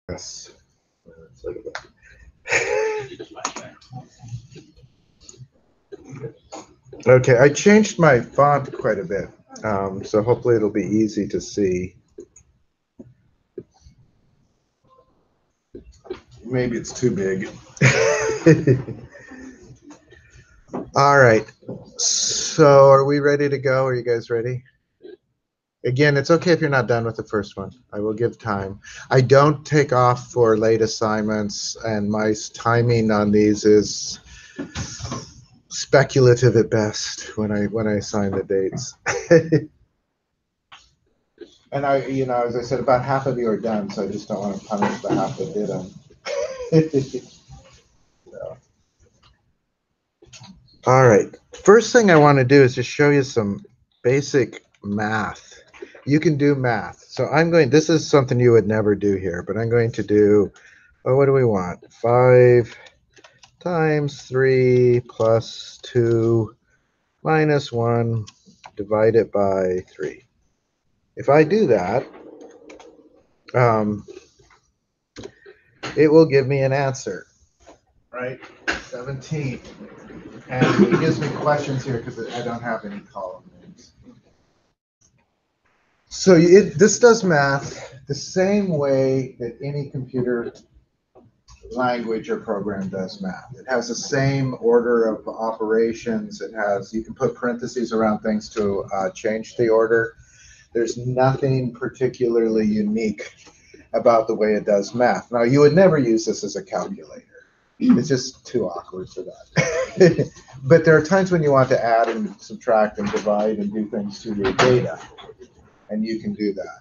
Yes. Okay, I changed my font quite a bit, so hopefully it'll be easy to see. Maybe it's too big. All right, so are we ready to go? Are you guys ready? Again, it's okay if you're not done with the first one. I will give time. I don't take off for late assignments, and my timing on these is speculative at best when I assign the dates. And as I said, about half of you are done, so I just don't want to punish the half that didn't. So. All right. First thing I want to do is just show you some basic math. You can do math. So this is something you would never do here, but I'm going to do, what do we want? 5 times 3 plus 2 minus 1 divided by 3. If I do that, it will give me an answer, right? 17. And it gives me questions here because I don't have any column names. So this does math the same way that any computer language or program does math. It has the same order of operations. You can put parentheses around things to change the order. There's nothing particularly unique about the way it does math. Now, you would never use this as a calculator. It's just too awkward for that. But there are times when you want to add and subtract and divide and do things to your data, and you can do that.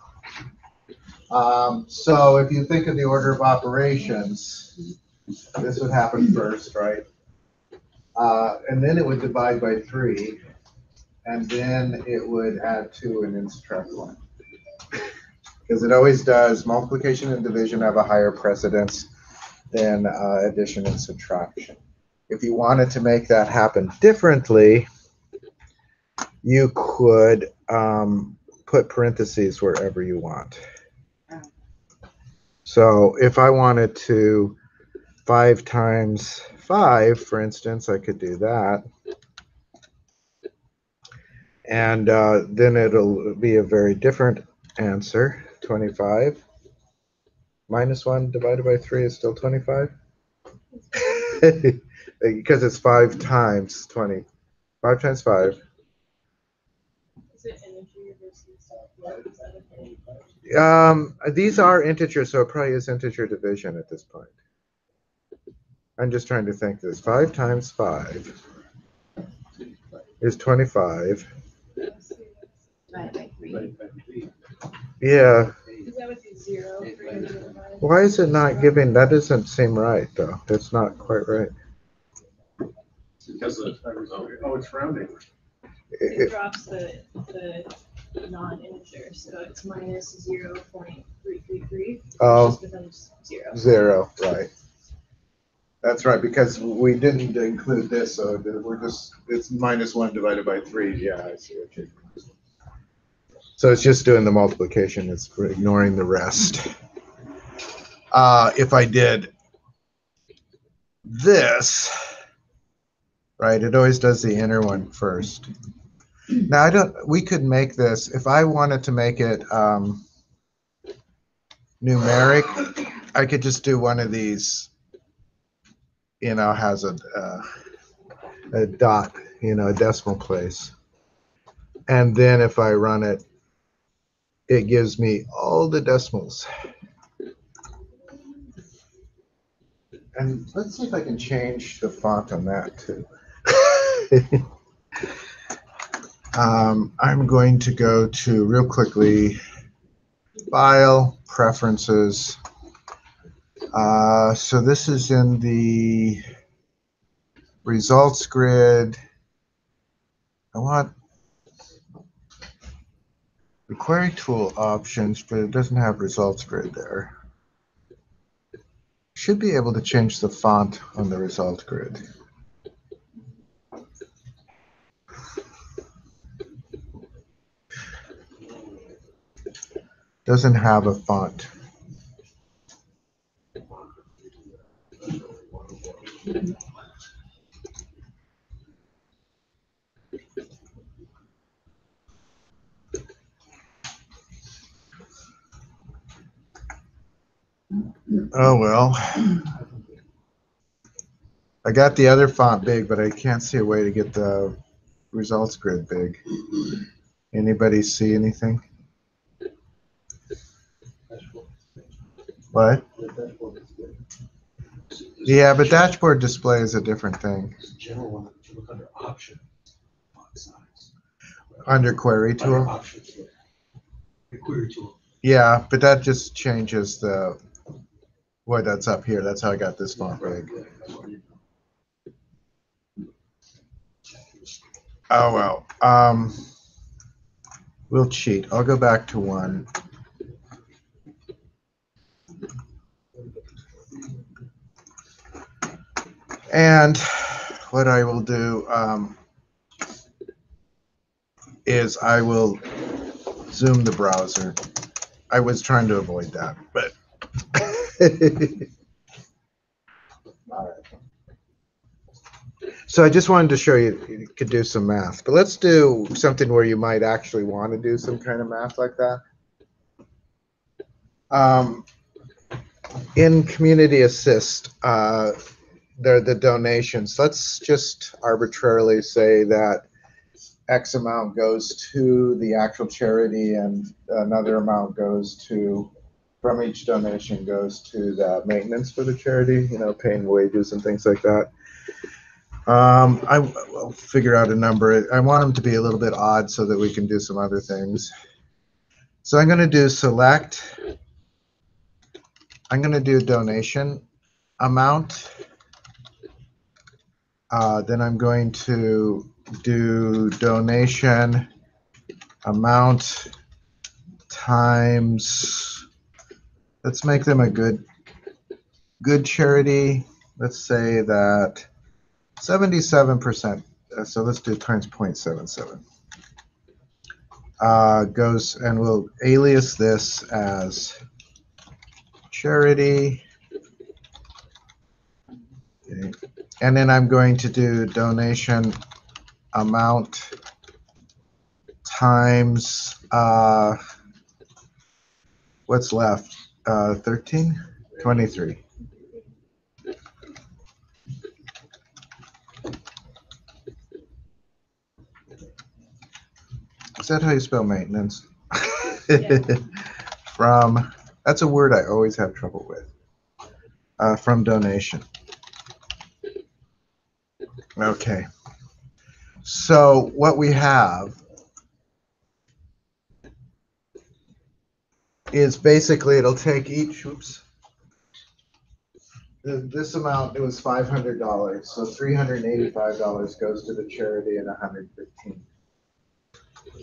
So if you think of the order of operations, this would happen first, right? And then it would divide by 3, and then it would add 2 and then subtract 1. Because it always does. Multiplication and division have a higher precedence than addition and subtraction. If you wanted to make that happen differently, you could put parentheses wherever you want. So if I wanted to 5 times 5, for instance, I could do that. And then it'll be a very different answer. 25 minus 1 divided by 3 is still 25. Because it's 5 times 20. 5 times 5. Is it integer versus These are integers, so it probably is integer division at this point. I'm just trying to think this. 5 times 5 is 25. Yeah. Why is it not giving? That doesn't seem right, though. That's not quite right. Because it's rounding. It drops the non-integer, so it's minus 0.333. Oh, just becomes 0. 0, right. That's right, because we didn't include this, so it's minus 1 divided by 3. Yeah, I see what you're doing. So it's just doing the multiplication, it's ignoring the rest. If I did this, right, it always does the inner one first. Now, we could make this, if I wanted to make it numeric, I could just do one of these, has a dot, a decimal place. And then if I run it, it gives me all the decimals. And let's see if I can change the font on that too. I'm going to go to, real quickly, File, Preferences. So this is in the results grid. I want the query tool options, but it doesn't have results grid there. Should be able to change the font on the results grid. Doesn't have a font. Oh, well. I got the other font big, but I can't see a way to get the results grid big. Anybody see anything? What? Yeah, but dashboard display is a different thing. General one, if you look under options, font size. Under query Under tool? options, yeah. The query tool. Yeah, but that just changes the, boy, that's up here. That's how I got this font big. Oh, well. We'll cheat. I'll go back to 1. And what I will do is I will zoom the browser. I was trying to avoid that, but all right. So I just wanted to show you could do some math, but let's do something where you might actually want to do some kind of math like that. In Community Assist, there are the donations. Let's just arbitrarily say that X amount goes to the actual charity and another amount goes to, from each donation goes to the maintenance for the charity, paying wages and things like that. I'll figure out a number. I want them to be a little bit odd so that we can do some other things. So I'm going to do select. I'm going to do donation amount. Then I'm going to do donation amount times, let's make them a good charity. Let's say that 77%, so let's do times 0.77, goes, and we'll alias this as charity. Okay. And then I'm going to do donation amount times, what's left? 13? 23. Is that how you spell maintenance? Yeah. From, that's a word I always have trouble with. From donation. Okay. So what we have is basically it'll take each, oops, this amount, it was $500, so $385 goes to the charity and $115.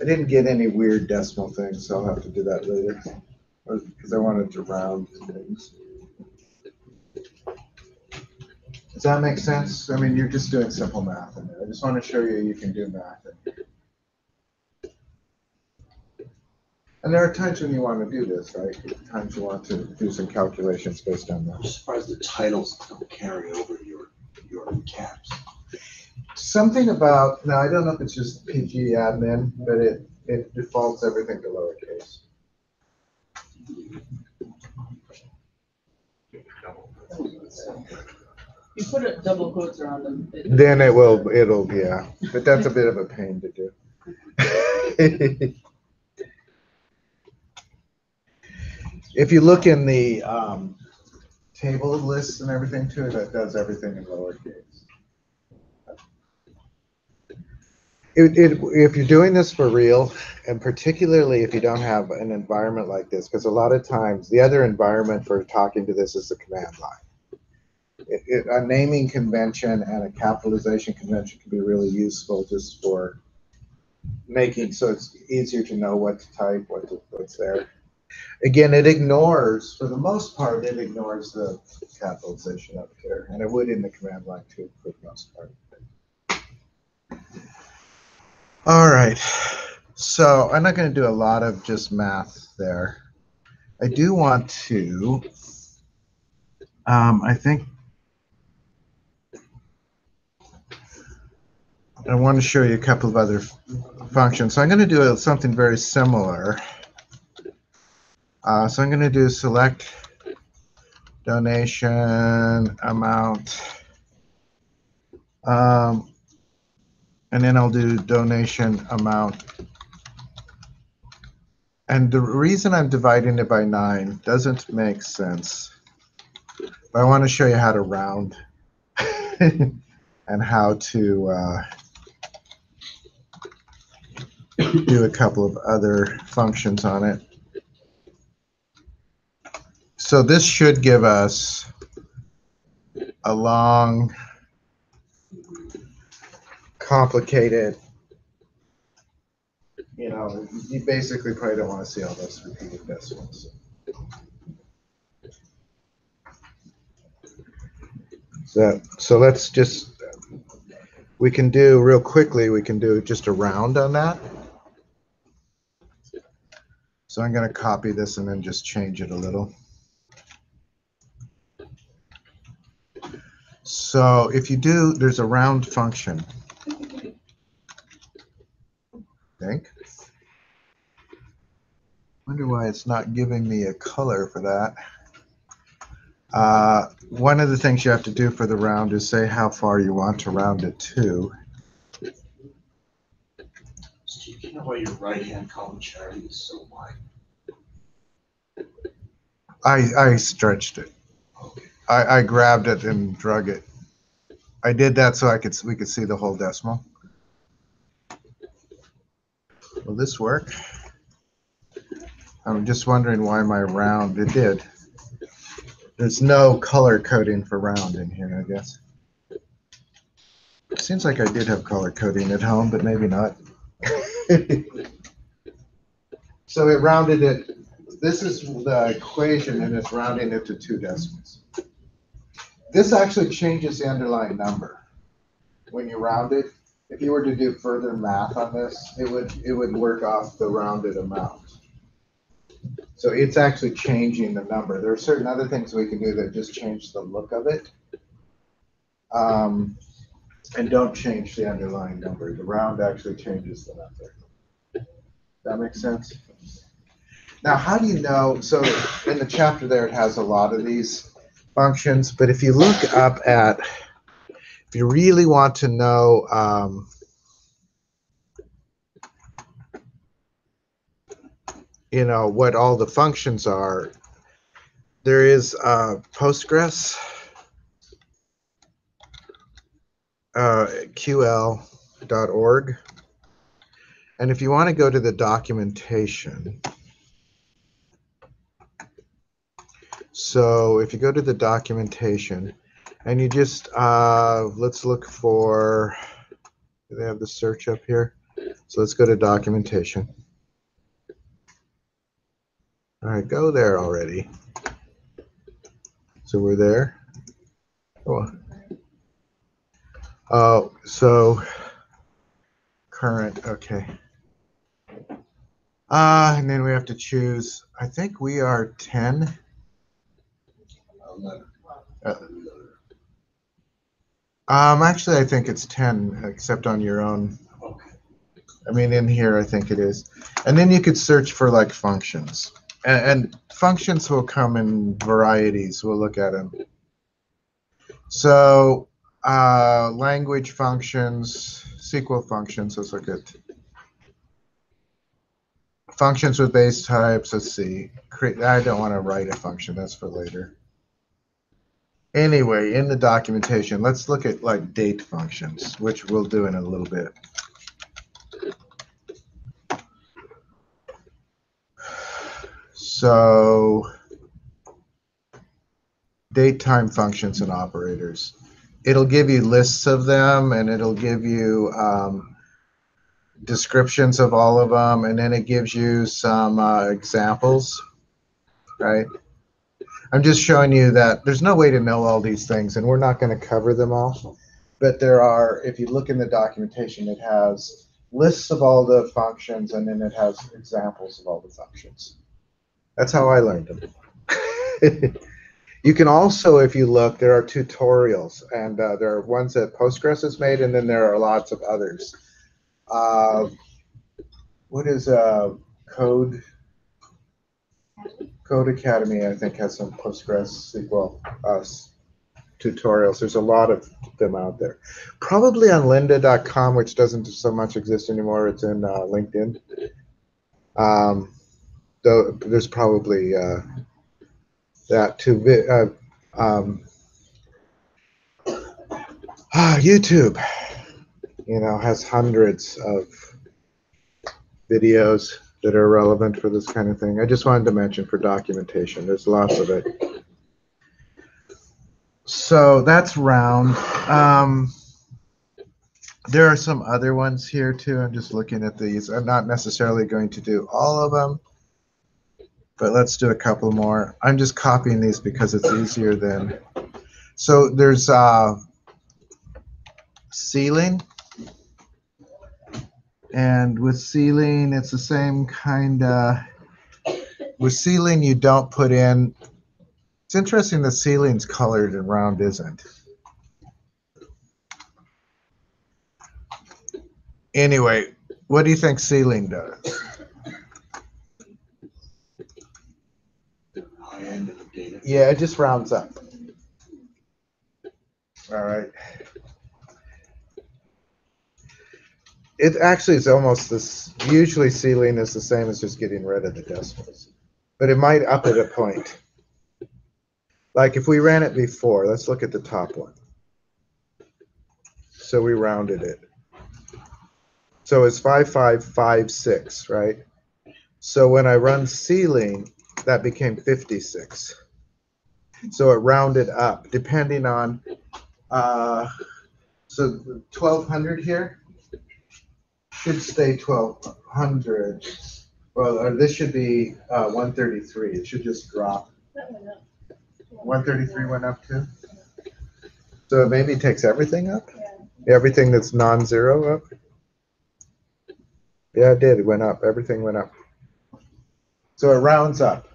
I didn't get any weird decimal things, so I'll have to do that later because I wanted to round things. Does that make sense? I mean, you're just doing simple math in there. I just want to show you can do math in here. And there are times when you want to do this, right? Times you want to do some calculations based on I'm that. surprised the titles don't carry over your caps. Something about, now I don't know if it's just PG admin, but it defaults everything to lowercase. You put a double quotes around them. Then it'll, yeah. But that's a bit of a pain to do. If you look in the table of lists and everything too, that does everything in lowercase. If you're doing this for real, and particularly if you don't have an environment like this, because a lot of times the other environment for talking to this is the command line. A naming convention and a capitalization convention can be really useful just for making so it's easier to know what to type, what's there. Again, it ignores, for the most part, it ignores the capitalization up here, and it would in the command line too, for the most part. All right, so I'm not going to do a lot of just math there. I do want to, I think I want to show you a couple of other functions. So I'm going to do something very similar. So I'm going to do select donation amount, and then I'll do donation amount. And the reason I'm dividing it by 9 doesn't make sense. But I want to show you how to round and how to do a couple of other functions on it. So this should give us a long, complicated, you basically probably don't want to see all those repeated decimals. So let's just, we can do real quickly, we can do just a round on that. So I'm going to copy this and then just change it a little. So if you do, there's a round function. I think. Wonder why it's not giving me a color for that. One of the things you have to do for the round is say how far you want to round it to. Steve, you know why your right-hand column charity is so wide? I stretched it. Okay. I grabbed it and drug it. I did that so we could see the whole decimal. Will this work? I'm just wondering why my round, it did. There's no color coding for round in here, I guess. Seems like I did have color coding at home, but maybe not. So it rounded it. This is the equation, and it's rounding it to 2 decimals. This actually changes the underlying number when you round it. If you were to do further math on this, it would work off the rounded amount. So it's actually changing the number. There are certain other things we can do that just change the look of it, and don't change the underlying number. The round actually changes the number. That makes sense? Now, how do you know? So in the chapter there, it has a lot of these functions. But if you look up at, if you really want to know, what all the functions are, there is Postgres, ql.org. And if you want to go to the documentation, so if you go to the documentation and you just, let's look for, do they have the search up here? So let's go to documentation. All right, go there already. So we're there. Oh, so current, okay. And then we have to choose, I think we are 10. 11. Actually, I think it's 10, except on your own. Okay. I mean, in here, I think it is. And then you could search for like functions. And functions will come in varieties. We'll look at them. So language functions, SQL functions, let's look at functions with base types. Let's see. I don't want to write a function. That's for later. Anyway, in the documentation, let's look at like date functions, which we'll do in a little bit. So date time functions and operators. It'll give you lists of them, and it'll give you descriptions of all of them, and then it gives you some examples, right? I'm just showing you that there's no way to know all these things, and we're not going to cover them all. But there are, if you look in the documentation, it has lists of all the functions, and then it has examples of all the functions. That's how I learned them. You can also, if you look, there are tutorials, and there are ones that Postgres has made, and then there are lots of others. What is Code Academy? I think has some Postgres SQL tutorials. There's a lot of them out there. Probably on lynda.com, which doesn't so much exist anymore. It's in LinkedIn. Though there's probably that too. YouTube, has hundreds of videos that are relevant for this kind of thing. I just wanted to mention for documentation. There's lots of it. So that's round. There are some other ones here too. I'm just looking at these. I'm not necessarily going to do all of them, but let's do a couple more. I'm just copying these because it's easier than. So there's ceiling. And with ceiling, it's the same kind of. With ceiling, you don't put in. It's interesting that ceiling's colored and round isn't. Anyway, what do you think ceiling does? High end of the data. Yeah, it just rounds up. All right. It actually is almost this. Usually ceiling is the same as just getting rid of the decimals. But it might up at a point. Like if we ran it before, let's look at the top one. So we rounded it. So it's 5556, right? So when I run ceiling, that became 56. So it rounded up, depending on, so 1200 here should stay 1200. Well, this should be 133. It should just drop. That went up. 133 went up too? So it maybe takes everything up? Yeah. Everything that's non-zero up? Yeah, it did. It went up. Everything went up. So it rounds up.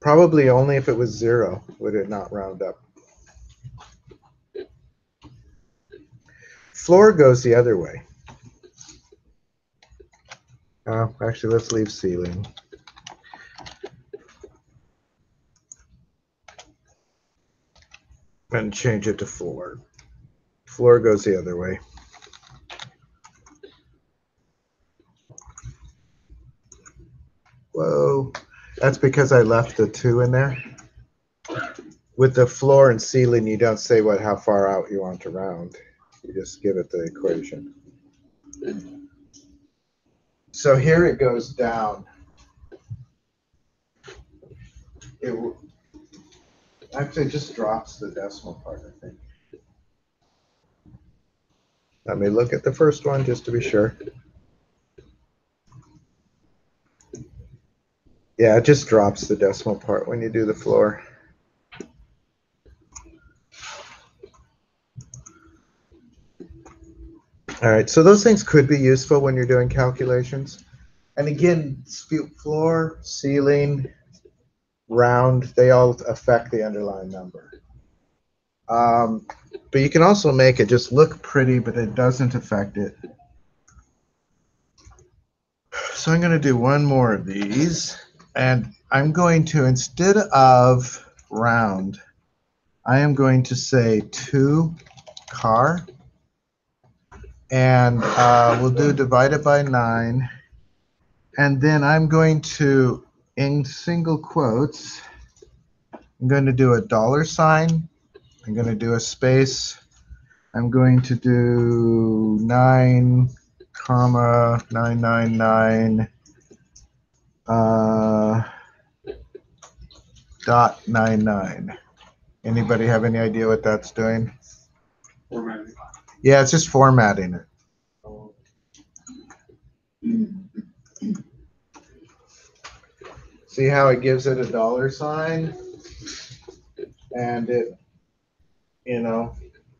Probably only if it was 0 would it not round up. Floor goes the other way. Actually, let's leave ceiling. And change it to floor. Floor goes the other way. Whoa, that's because I left the 2 in there. With the floor and ceiling, you don't say how far out you want to round. You just give it the equation. So here it goes down. It actually just drops the decimal part, I think. Let me look at the first one just to be sure. Yeah, it just drops the decimal part when you do the floor. All right, so those things could be useful when you're doing calculations. And again, floor, ceiling, round, they all affect the underlying number. But you can also make it just look pretty, but it doesn't affect it. So I'm going to do one more of these. And I'm going to, instead of round, I am going to say 2 car. And we'll do divided by 9. And then I'm going to, in single quotes, I'm going to do a $sign. I'm going to do a space. I'm going to do 9, 999 .99. Anybody have any idea what that's doing? Formatting. Yeah, it's just formatting it. See how it gives it a $sign? And it,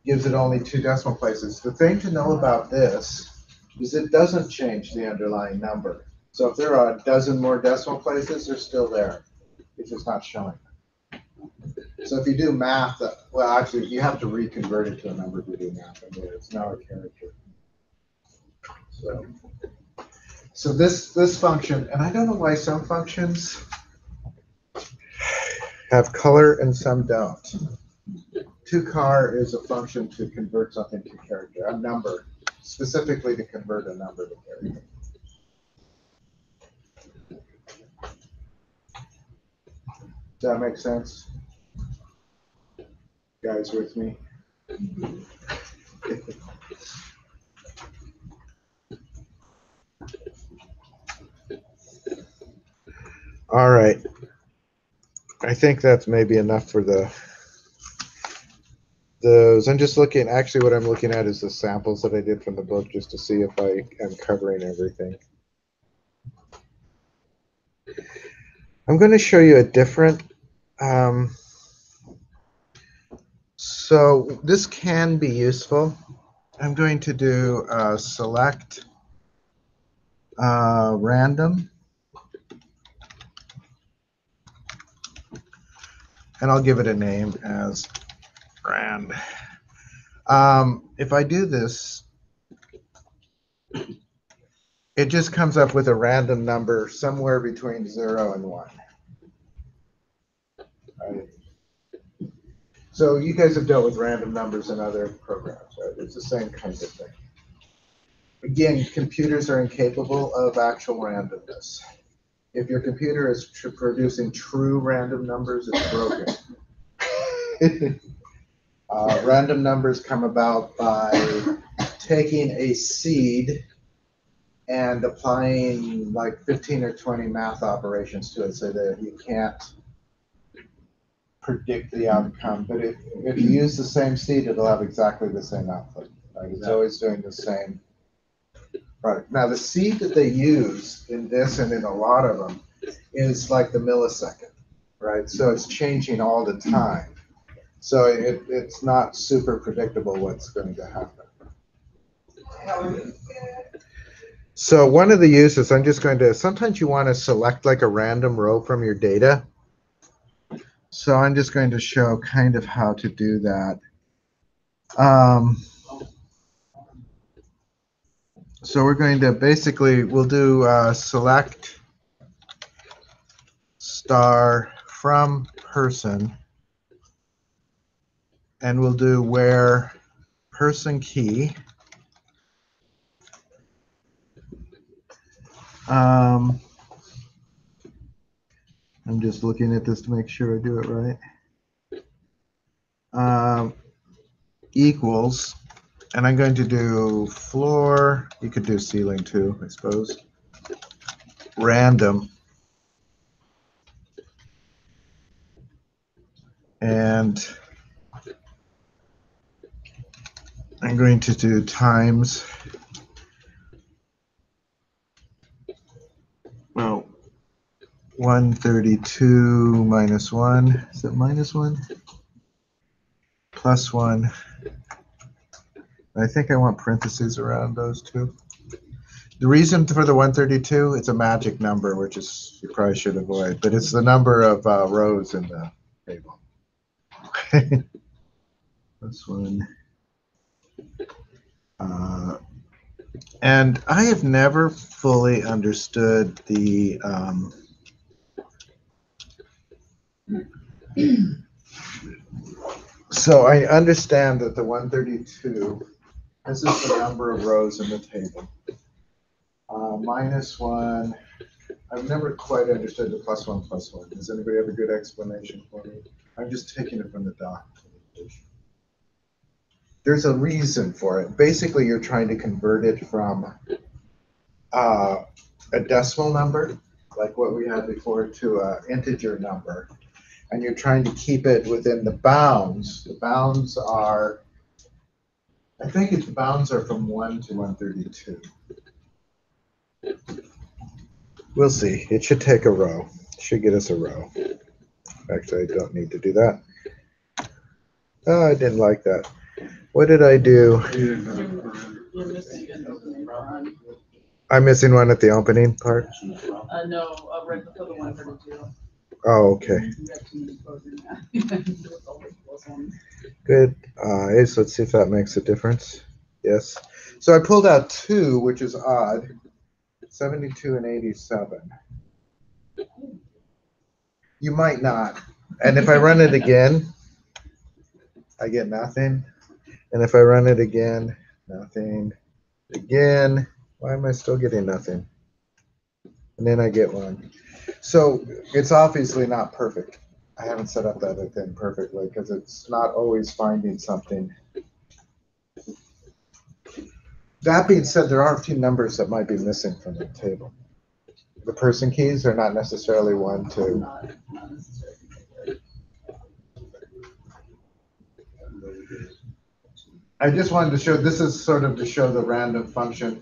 gives it only 2 decimal places. The thing to know about this is it doesn't change the underlying number. So if there are a dozen more decimal places, they're still there. It's just not showing. So if you do math, well, actually, you have to reconvert it to a number to do math. I mean, it's now a character. So this function, and I don't know why some functions have color and some don't. ToChar is a function to convert something to character, a number, specifically to convert a number to character. Does that make sense? Guys with me? All right. I think that's maybe enough for those. I'm just looking, actually what I'm looking at is the samples that I did from the book just to see if I am covering everything. I'm going to show you a different, so this can be useful. I'm going to do select random, and I'll give it a name as rand. If I do this, it just comes up with a random number somewhere between 0 and 1. Right? So you guys have dealt with random numbers in other programs, right? It's the same kind of thing. Again, computers are incapable of actual randomness. If your computer is producing true random numbers, it's broken. Random numbers come about by taking a seed and applying like 15 or 20 math operations to it so that you can't predict the outcome. But if you use the same seed, it'll have exactly the same output. Right? It's always doing the same. Right. Now, the seed that they use in this and in a lot of them is like the millisecond, right? So it's changing all the time. So it's not super predictable what's going to happen. So one of the uses, I'm just going to, sometimes you want to select like a random row from your data. So I'm just going to show kind of how to do that. So we're going to basically, we'll do select star from person, and we'll do where person key. I'm just looking at this to make sure I do it right. Equals, and I'm going to do floor. You could do ceiling too, I suppose. Random. And I'm going to do times, well, 132 minus 1. Is it minus 1? Plus 1. I think I want parentheses around those two. The reason for the 132, it's a magic number, which is you probably should avoid, but it's the number of rows in the table. Plus 1. And I have never fully understood the so I understand that the 132, this is the number of rows in the table. Minus 1, I've never quite understood the plus 1 plus 1. Does anybody have a good explanation for me? I'm just taking it from the documentation. There's a reason for it. Basically, you're trying to convert it from a decimal number, like what we had before, to an integer number. And you're trying to keep it within the bounds. The bounds are, I think the bounds are from 1 to 132. We'll see. It should take a row. It should get us a row. Actually, I don't need to do that. Oh, I didn't like that. What did I do? You're missing an opening run. I'm missing one at the opening part. No, right before the 132. Oh, okay. You got too many clothes in that. It's always plus one. Good. So let's see if that makes a difference. Yes. So I pulled out 2, which is odd. 72 and 87. You might not. And if I run it again, I get nothing. And if I run it again, nothing. Again, why am I still getting nothing? And then I get 1. So it's obviously not perfect. I haven't set up that thing perfectly because it's not always finding something. That being said, there are a few numbers that might be missing from the table. The person keys are not necessarily 1, 2. Not necessarily. I just wanted to show, this is sort of to show the random function.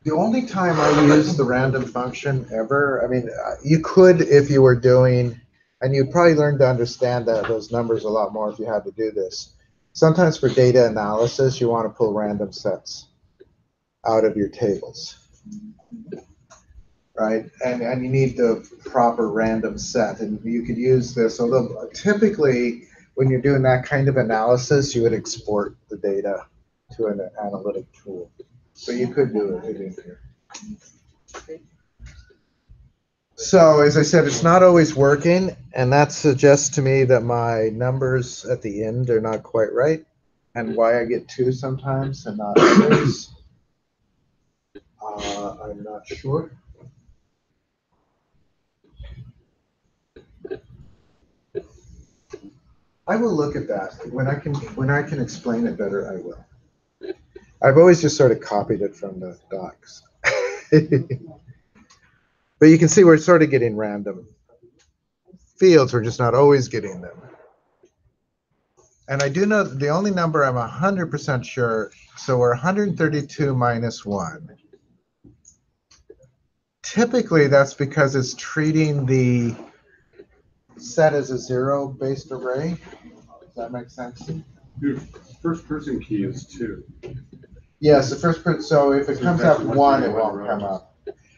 The only time I use the random function ever, I mean, you could if you were doing, and you'd probably learn to understand those numbers a lot more if you had to do this. Sometimes for data analysis, you want to pull random sets out of your tables, right? And you need the proper random set, and you could use this, although typically when you're doing that kind of analysis, you would export the data to an analytic tool. So you could do it in here. So as I said, it's not always working, and that suggests to me that my numbers at the end are not quite right, and why I get 2 sometimes and not others. I'm not sure. I will look at that when I can explain it better. I will. I've always just sort of copied it from the docs. But you can see we're sort of getting random fields. We're just not always getting them. And I do know the only number I'm 100% sure, so we're 132 minus 1. Typically, that's because it's treating the set as a 0-based array. Does that make sense? Your first person key is 2. Yes, the first person. So if it comes up 1, it won't come up.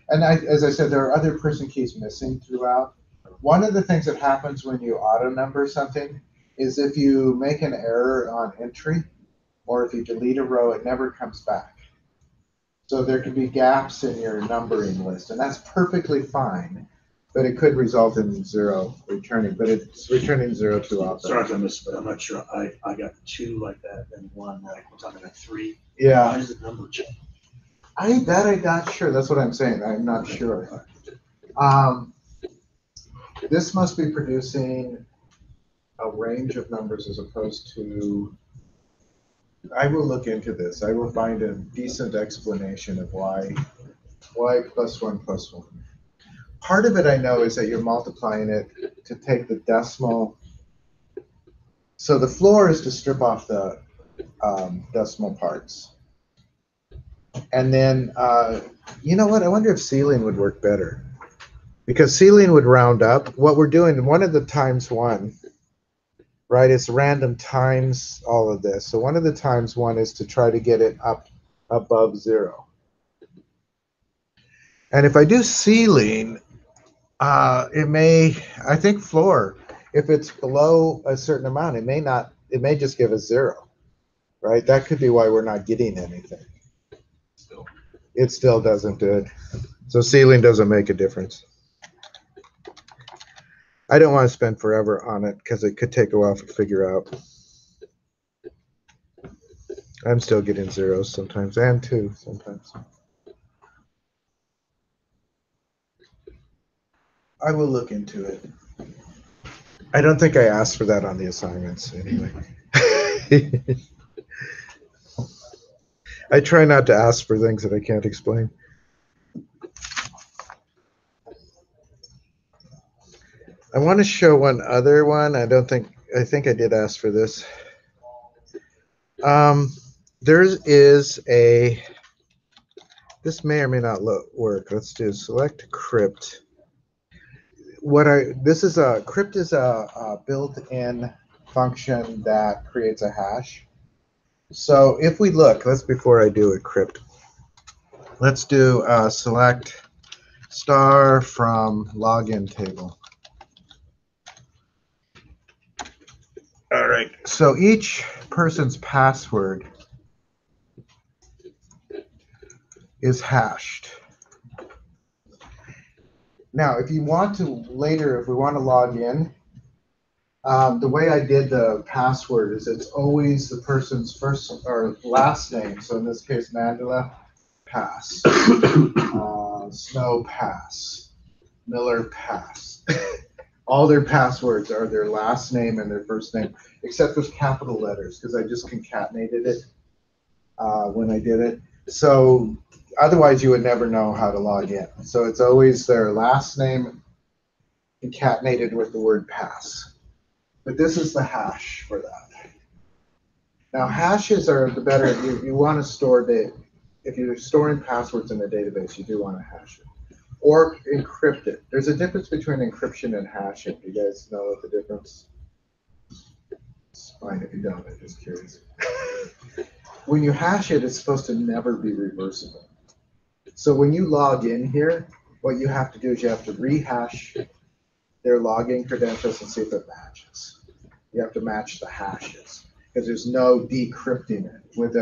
And as I said, there are other person keys missing throughout. One of the things that happens when you auto number something is if you make an error on entry, or if you delete a row, it never comes back. So there could be gaps in your numbering list, and that's perfectly fine, but it could result in 0 returning, but it's returning 0 too often. Sorry if I missed, but I'm not sure. I got 2 like that and 1 like we're talking about 3. Yeah. Why is the number change? I'm not sure. That's what I'm saying. I'm not sure. This must be producing a range of numbers as opposed to. I will look into this. I will find a decent explanation of why plus 1 plus 1. Part of it I know is that you're multiplying it to take the decimal. So the floor is to strip off the decimal parts. And then, you know what? I wonder if ceiling would work better. Because ceiling would round up. What we're doing, one of the times 1, right? It's random times all of this. So one of the times 1 is to try to get it up above 0. And if I do ceiling, it may, I think floor, if it's below a certain amount, it may just give us 0, right? That could be why we're not getting anything. It still doesn't do it. So ceiling doesn't make a difference. I don't want to spend forever on it because it could take a while to figure out. I'm still getting 0s sometimes, and 2 sometimes. I will look into it. I don't think I asked for that on the assignments anyway. I try not to ask for things that I can't explain. I want to show one other one. I think I did ask for this. There is this may or may not work. Let's do select crypt. Crypt is a built-in function that creates a hash. So if we look, before I do a crypt, let's do select star from login table. right, so each person's password is hashed. Now, if you want to later, if we want to log in, the way I did the password is it's always the person's first or last name. So in this case, Mandela, pass. Snow, pass. Miller, pass. All their passwords are their last name and their first name, except with capital letters, because I just concatenated it when I did it. So otherwise, you would never know how to log in. So it's always their last name concatenated with the word pass. But this is the hash for that. Now, hashes are the better. You want to store the, if you're storing passwords in a database, you do want to hash it. Or encrypt it. There's a difference between encryption and hashing. Do you guys know what the difference? It's fine if you don't, I'm just curious. When you hash it, it's supposed to never be reversible. So when you log in here, what you have to do is you have to rehash their login credentials and see if it matches. You have to match the hashes because there's no decrypting it. With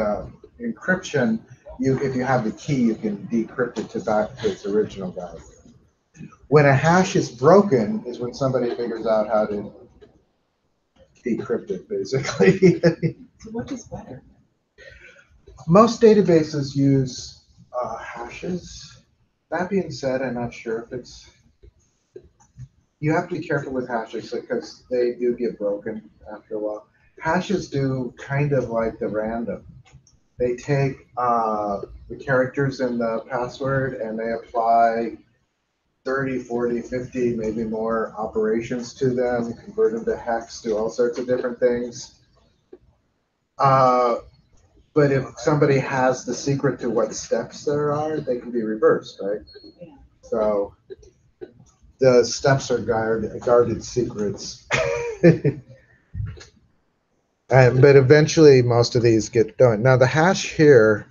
encryption, if you have the key, you can decrypt it back to its original value. When a hash is broken is when somebody figures out how to decrypt it, basically. So what is better? Most databases use hashes. That being said, I'm not sure if it's... You have to be careful with hashes because they do get broken after a while. Hashes do kind of like the random. They take the characters in the password and they apply 30, 40, 50, maybe more operations to them, convert them to hex, do all sorts of different things. But if somebody has the secret to what steps there are, they can be reversed, right? Yeah. So the steps are guarded secrets. But eventually most of these get done. Now the hash here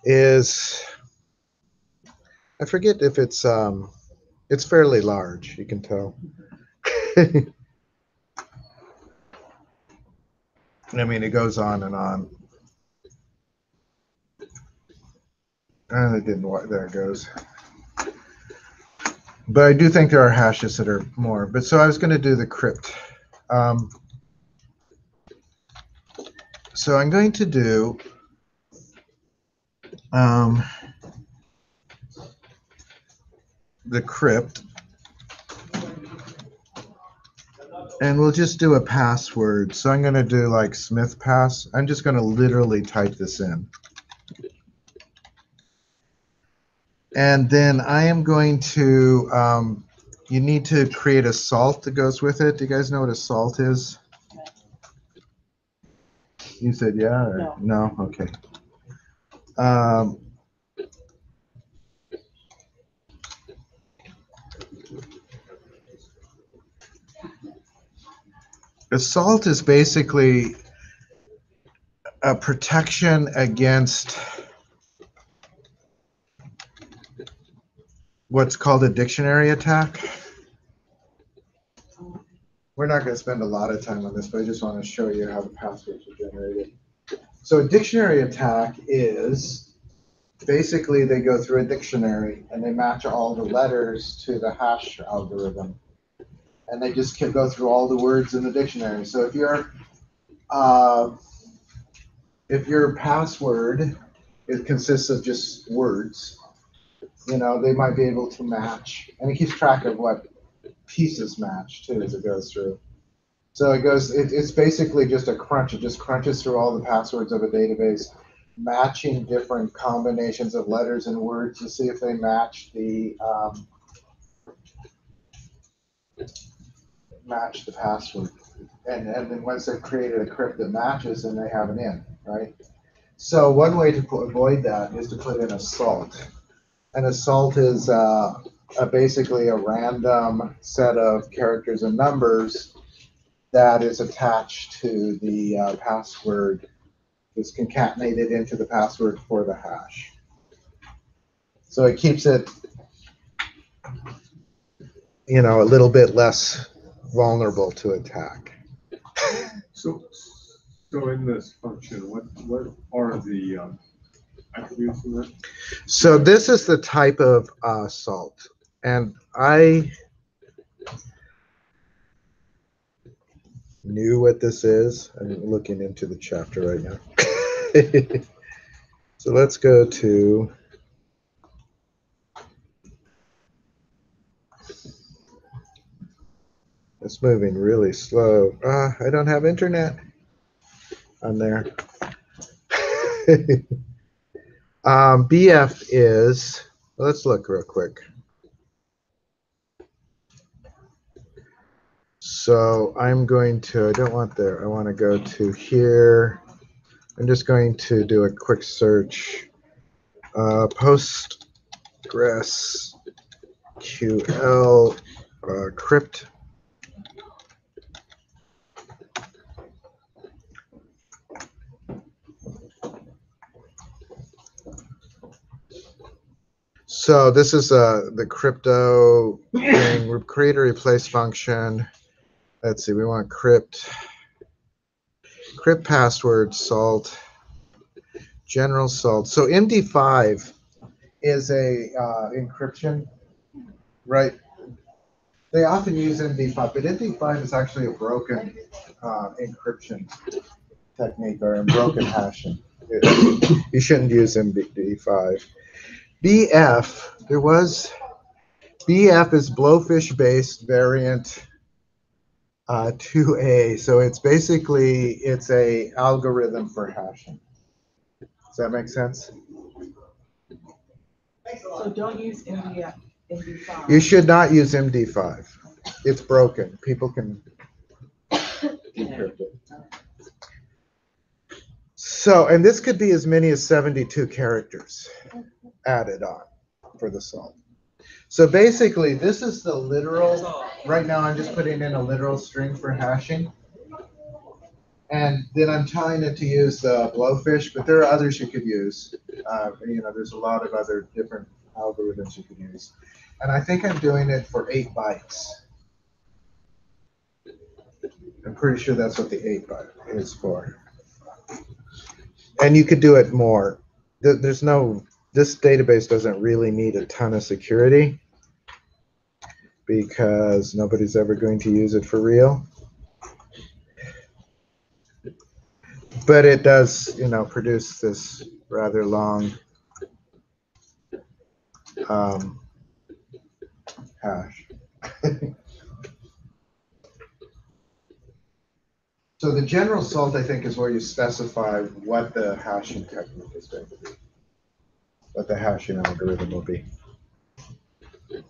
is, I forget if it's fairly large, you can tell. I mean, it goes on and on. And it didn't work, there it goes. But I do think there are hashes that are more. But so I was going to do the crypt. So I'm going to do the crypt, and we'll just do a password. So I'm going to do like Smith pass. I'm just going to literally type this in. And then I am going to, you need to create a salt that goes with it. Do you guys know what a salt is? You said yeah or no? Okay. A salt is basically a protection against what's called a dictionary attack. We're not going to spend a lot of time on this, but I just want to show you how the passwords are generated. So a dictionary attack is basically they go through a dictionary and they match all the letters to the hash algorithm. And they just can go through all the words in the dictionary. So if your password consists of just words, you know, they might be able to match, and it keeps track of what pieces match too as it goes through. So it's basically just a crunch. It just crunches through all the passwords of a database, matching different combinations of letters and words to see if they match the password. And then once they've created a crypt that matches, then they have an in, right? So one way to avoid that is to put in a salt. And a salt is basically a random set of characters and numbers that is attached to the password, is concatenated into the password for the hash. So it keeps it, you know, a little bit less vulnerable to attack. So, so in this function, what are the attributes in that? So this is the type of salt, and I knew what this is. I'm looking into the chapter right now. So let's go to it's moving really slow. I don't have internet on there. BF is, let's look real quick. So I'm going to, I don't want there, I want to go to here. I'm just going to do a quick search. PostgreSQL crypt. So this is the crypto thing, create a replace function. Let's see, we want crypt password salt, general salt. So MD5 is a encryption, right? They often use MD5, but MD5 is actually a broken encryption technique or a broken hashing. You shouldn't use MD5. BF, there was BF is Blowfish-based variant 2A. So it's basically it's a algorithm for hashing. Does that make sense? So don't use MD5. You should not use MD5. It's broken. People can decrypt it. So, and this could be as many as 72 characters added on for the salt. So basically, this is the literal, right now I'm just putting in a literal string for hashing. And then I'm telling it to use the Blowfish, but there are others you could use. There's a lot of other different algorithms you can use. And I think I'm doing it for 8 bytes. I'm pretty sure that's what the 8 byte is for. And you could do it more. This database doesn't really need a ton of security because nobody's ever going to use it for real. But it does, produce this rather long hash. So the general salt, I think, is where you specify what the hashing technique is going to be, what the hashing algorithm will be. How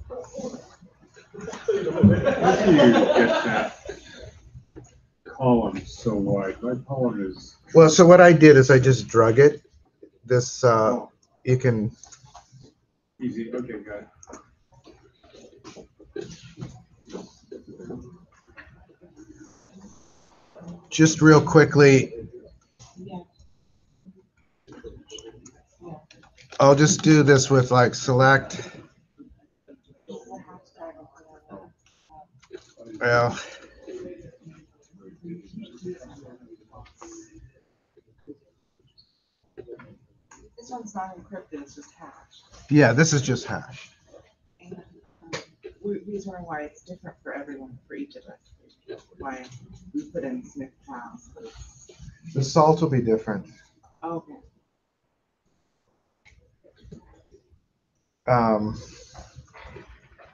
do you get that column so wide? My column is. Well, so what I did is I just drug it. This, you can. Easy, okay, got it. Just real quickly, I'll just do this with like select. Well, This one's not encrypted, it's just hashed. yeah, this is just hash. And we wondering why it's different for everyone, for each of us. Why we put in Smith House. The salt will be different. Okay.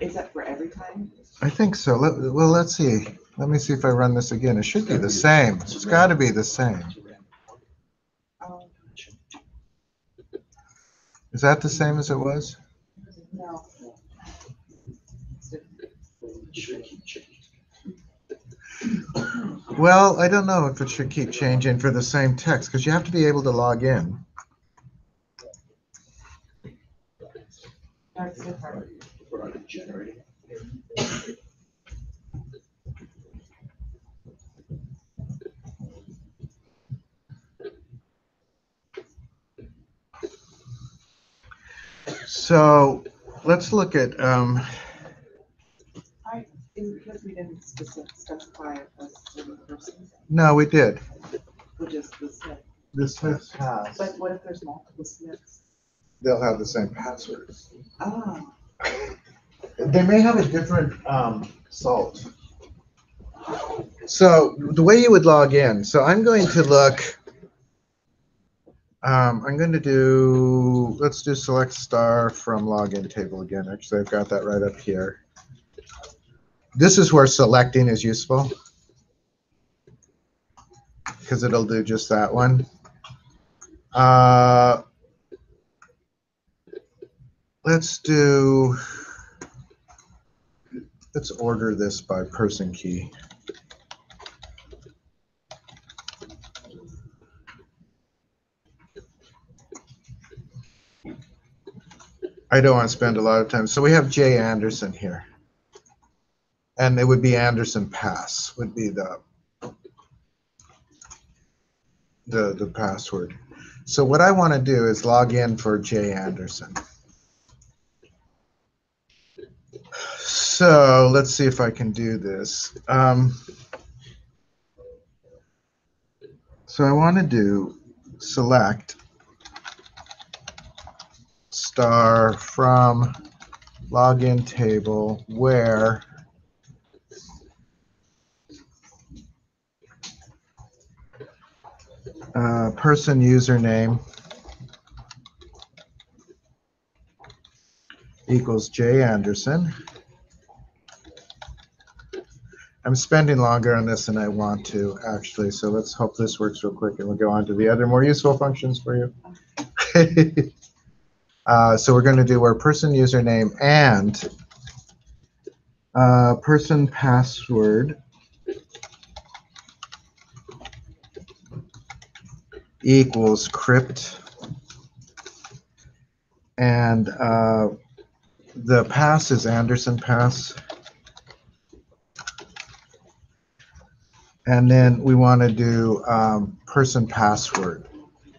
Is that for every time? I think so. Well, let's see. Let me see if I run this again. It should be the same. It's got to be the same. Is that the same as it was? No. Well, I don't know if it should keep changing for the same text because you have to be able to log in. That's different. We're not generating. So let's look at Because we we didn't specify a certain person, No, we did. or just the Smith. The Smiths has. But what if there's multiple Smiths? They'll have the same passwords. Oh, They may have a different salt. So the way you would log in, so I'm going to look, I'm going to do, let's do select star from login table again. Actually, I've got that right up here. This is where selecting is useful because it'll do just that one. Let's order this by person key. I don't want to spend a lot of time. So we have J Anderson here. And it would be Anderson pass would be the password. So what I want to do is log in for J Anderson. So let's see if I can do this. So I want to do select star from login table where person username equals J Anderson. I'm spending longer on this than I want to, actually, so let's hope this works real quick and we'll go on to the other more useful functions for you. So we're going to do where person username and person password equals crypt, and the pass is Anderson pass. And then we want to do person password.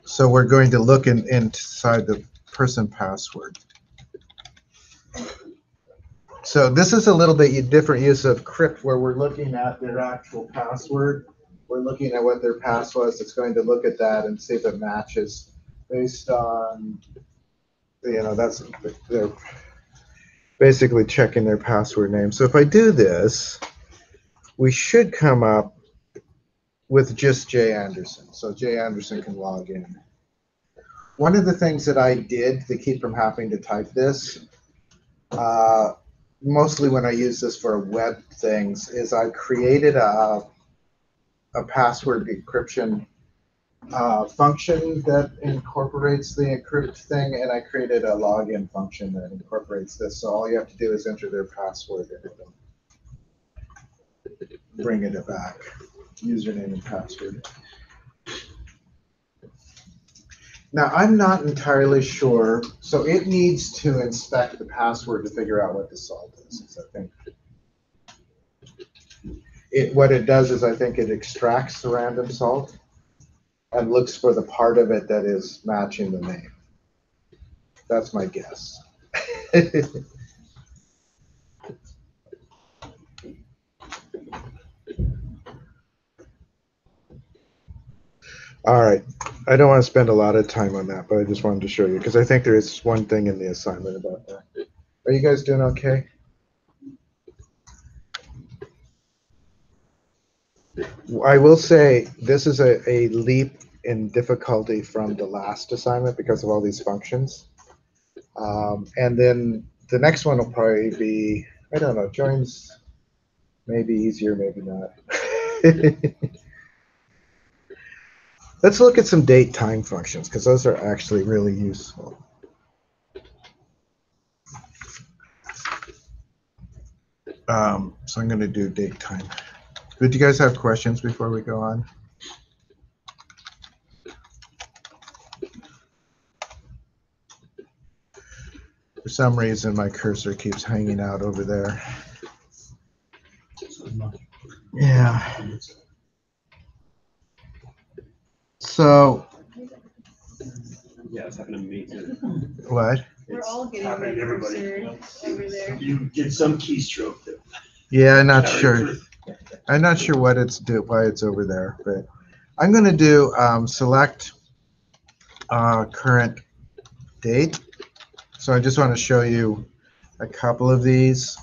So we're going to look inside the person password. So this is a little bit different use of crypt where we're looking at their actual password. We're looking at what their pass was. It's going to look at that and see if it matches based on, that's, they're basically checking their password name. So if I do this, we should come up with just J Anderson. So J Anderson can log in. One of the things that I did to keep from having to type this, mostly when I use this for web things, is I created a password encryption function that incorporates the encrypt thing, and I created a login function that incorporates this. So all you have to do is enter their password and it'll bring it back. Username and password. Now, I'm not entirely sure, so it needs to inspect the password to figure out what the salt is, I think. What it does is I think it extracts the random salt and looks for the part of it that is matching the name. That's my guess. All right, I don't want to spend a lot of time on that, but I just wanted to show you because I think there is one thing in the assignment about that. Are you guys doing okay? I will say this is a leap in difficulty from the last assignment because of all these functions. And then the next one will probably be, I don't know, joins maybe easier, maybe not. Let's look at some date time functions because those are actually really useful. So I'm going to do date time. Did you guys have questions before we go on? For some reason, my cursor keeps hanging out over there. Yeah. So. Yeah, it's happening to me too. What? We're all getting happening to rid of everybody. cursor over there. You get some keystroke that Yeah, I'm not sure. I'm not sure what why it's over there, but I'm going to do select current date. So I just want to show you a couple of these.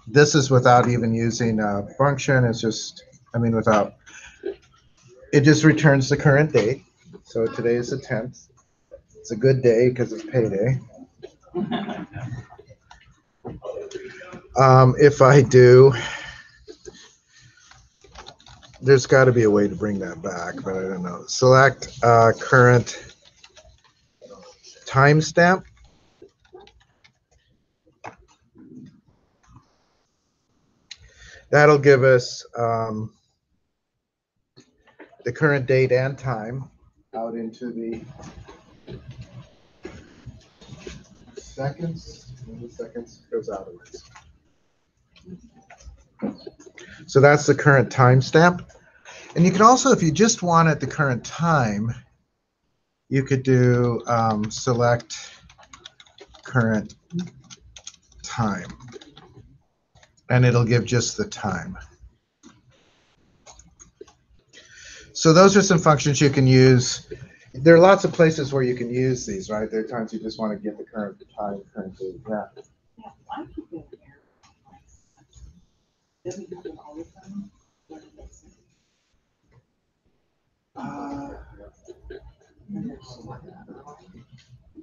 This is without even using a function. It's just, I mean, without. It just returns the current date. So today is the 10th. It's a good day because it's payday. If I do, there's got to be a way to bring that back, but I don't know. Select current timestamp. That'll give us the current date and time out into the seconds. Milliseconds goes out of it. So that's the current timestamp. And you can also, if you just want at the current time, you could do select current time. And it'll give just the time. So those are some functions you can use. There are lots of places where you can use these, right? There are times you just want to get the current time, current date. Yeah. Yeah, I keep it there. Doesn't happen all the time. But it makes sense.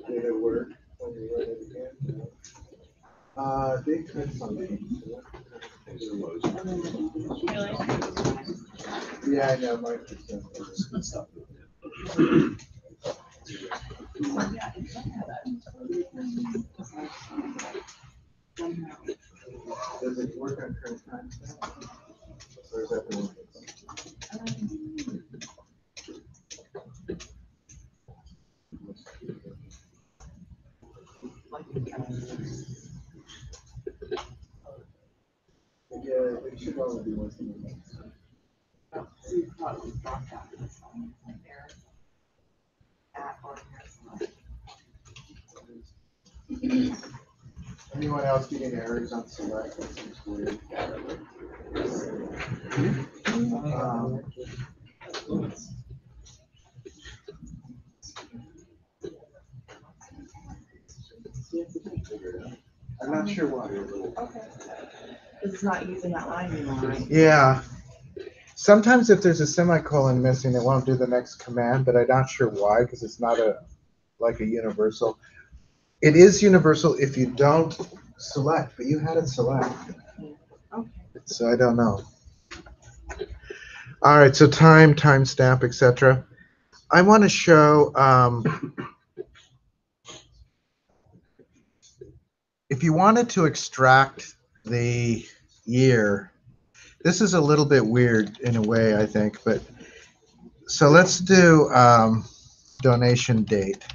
Did it work when you run it again? Date time Sunday. Yeah, I know. My percent. Does it work on current time? Or is that the one? Yeah, it should only be once a month. So you probably drop that this one there. At or near. Anyone else getting errors on select? That seems weird. I'm not sure why. Okay. Because it's not using that line anymore, right? Yeah. Sometimes if there's a semicolon missing, it won't do the next command, but I'm not sure why, because it's not like a universal. It is universal if you don't select, but you had it select. Okay. So I don't know. All right, so time, timestamp, etc. I want to show, if you wanted to extract the year, this is a little bit weird in a way, I think, but so let's do donation date.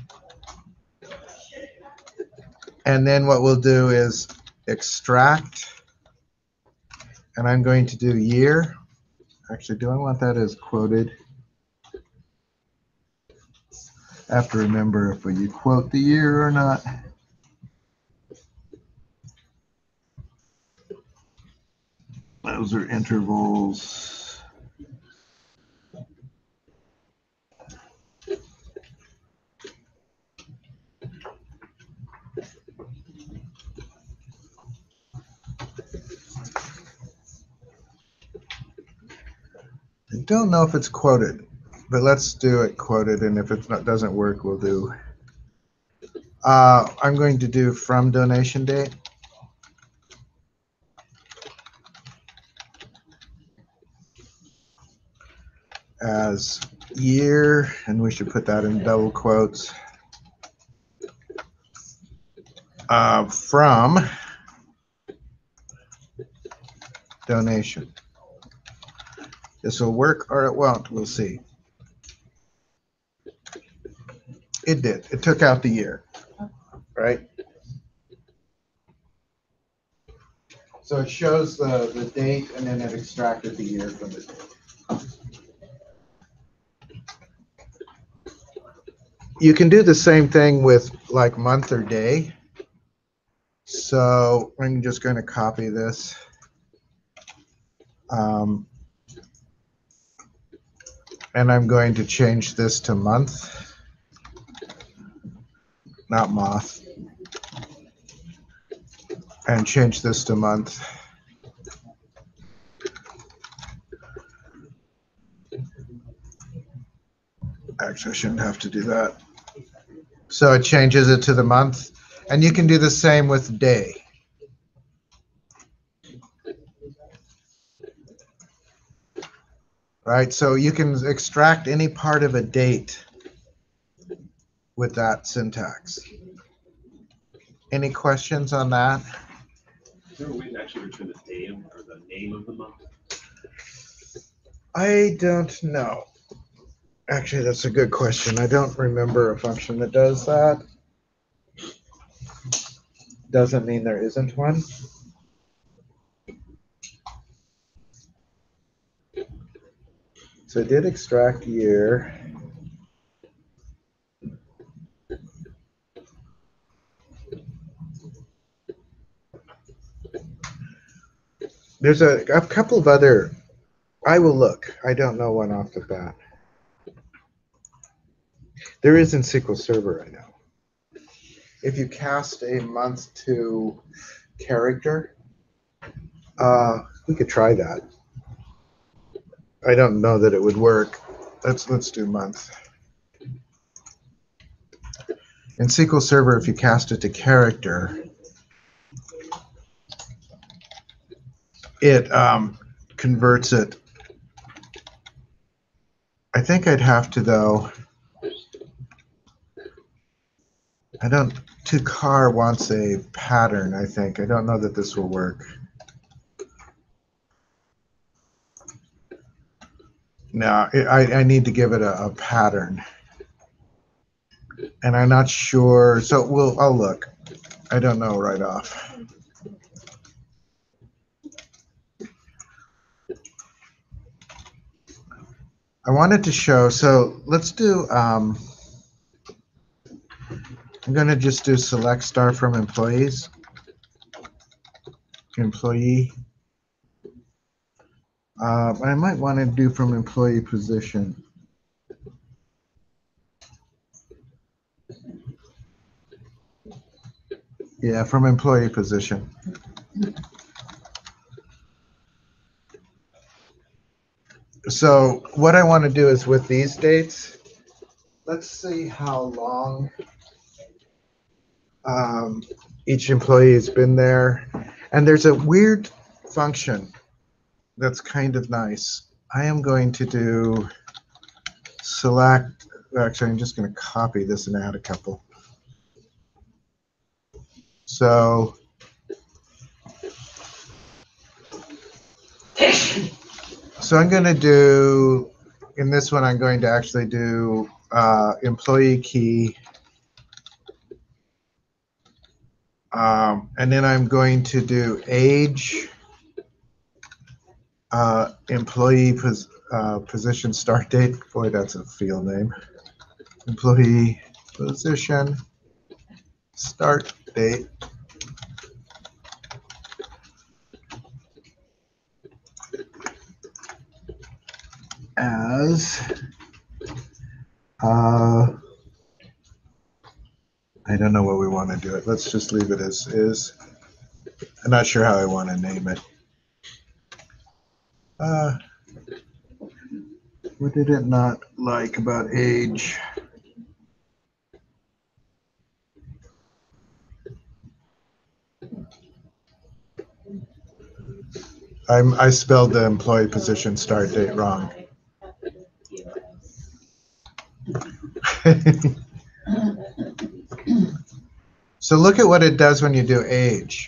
And then what we'll do is extract, and I'm going to do year. Actually, do I want that as quoted? I have to remember if you quote the year or not. Those are intervals. I don't know if it's quoted, but let's do it quoted, and if it doesn't work, we'll do. I'm going to do from donation date. As year, and we should put that in double quotes. From donation. This will work or it won't, we'll see. It did. It took out the year, right? So it shows the date and then it extracted the year from the date. You can do the same thing with like month or day. So I'm just going to copy this. Um, and I'm going to change this to month, not moth, and change this to month. Actually, I shouldn't have to do that. So it changes it to the month, and you can do the same with day. Right, so you can extract any part of a date with that syntax. Any questions on that? Is there a way to actually return the day or the name of the month? I don't know. Actually, that's a good question. I don't remember a function that does that. Doesn't mean there isn't one. So I did extract year. There's a couple of other, I will look. I don't know one off the bat. There is in SQL Server, I know. If you cast a month to character, we could try that. I don't know that it would work. Let's do month. In SQL Server, if you cast it to character, it converts it. I think I'd have to, though. I don't. To car wants a pattern, I think. I don't know that this will work. No, I need to give it a pattern. And I'm not sure. So I'll look. I don't know right off. I wanted to show, so let's do, I'm going to just do select star from employees. Employee. I might want to do from employee position. Yeah, from employee position. So what I want to do is with these dates, let's see how long each employee has been there. And there's a weird function that's kind of nice. I am going to do select, actually I'm just going to copy this and add a couple. So I'm going to do, in this one, I'm going to actually do employee key. And then I'm going to do age, employee position start date. Boy, that's a field name. Employee position start date. As I don't know what we want to do it. Let's just leave it as is. I'm not sure how I want to name it. What did it not like about age? I spelled the employee position start date wrong. So look at what it does when you do age.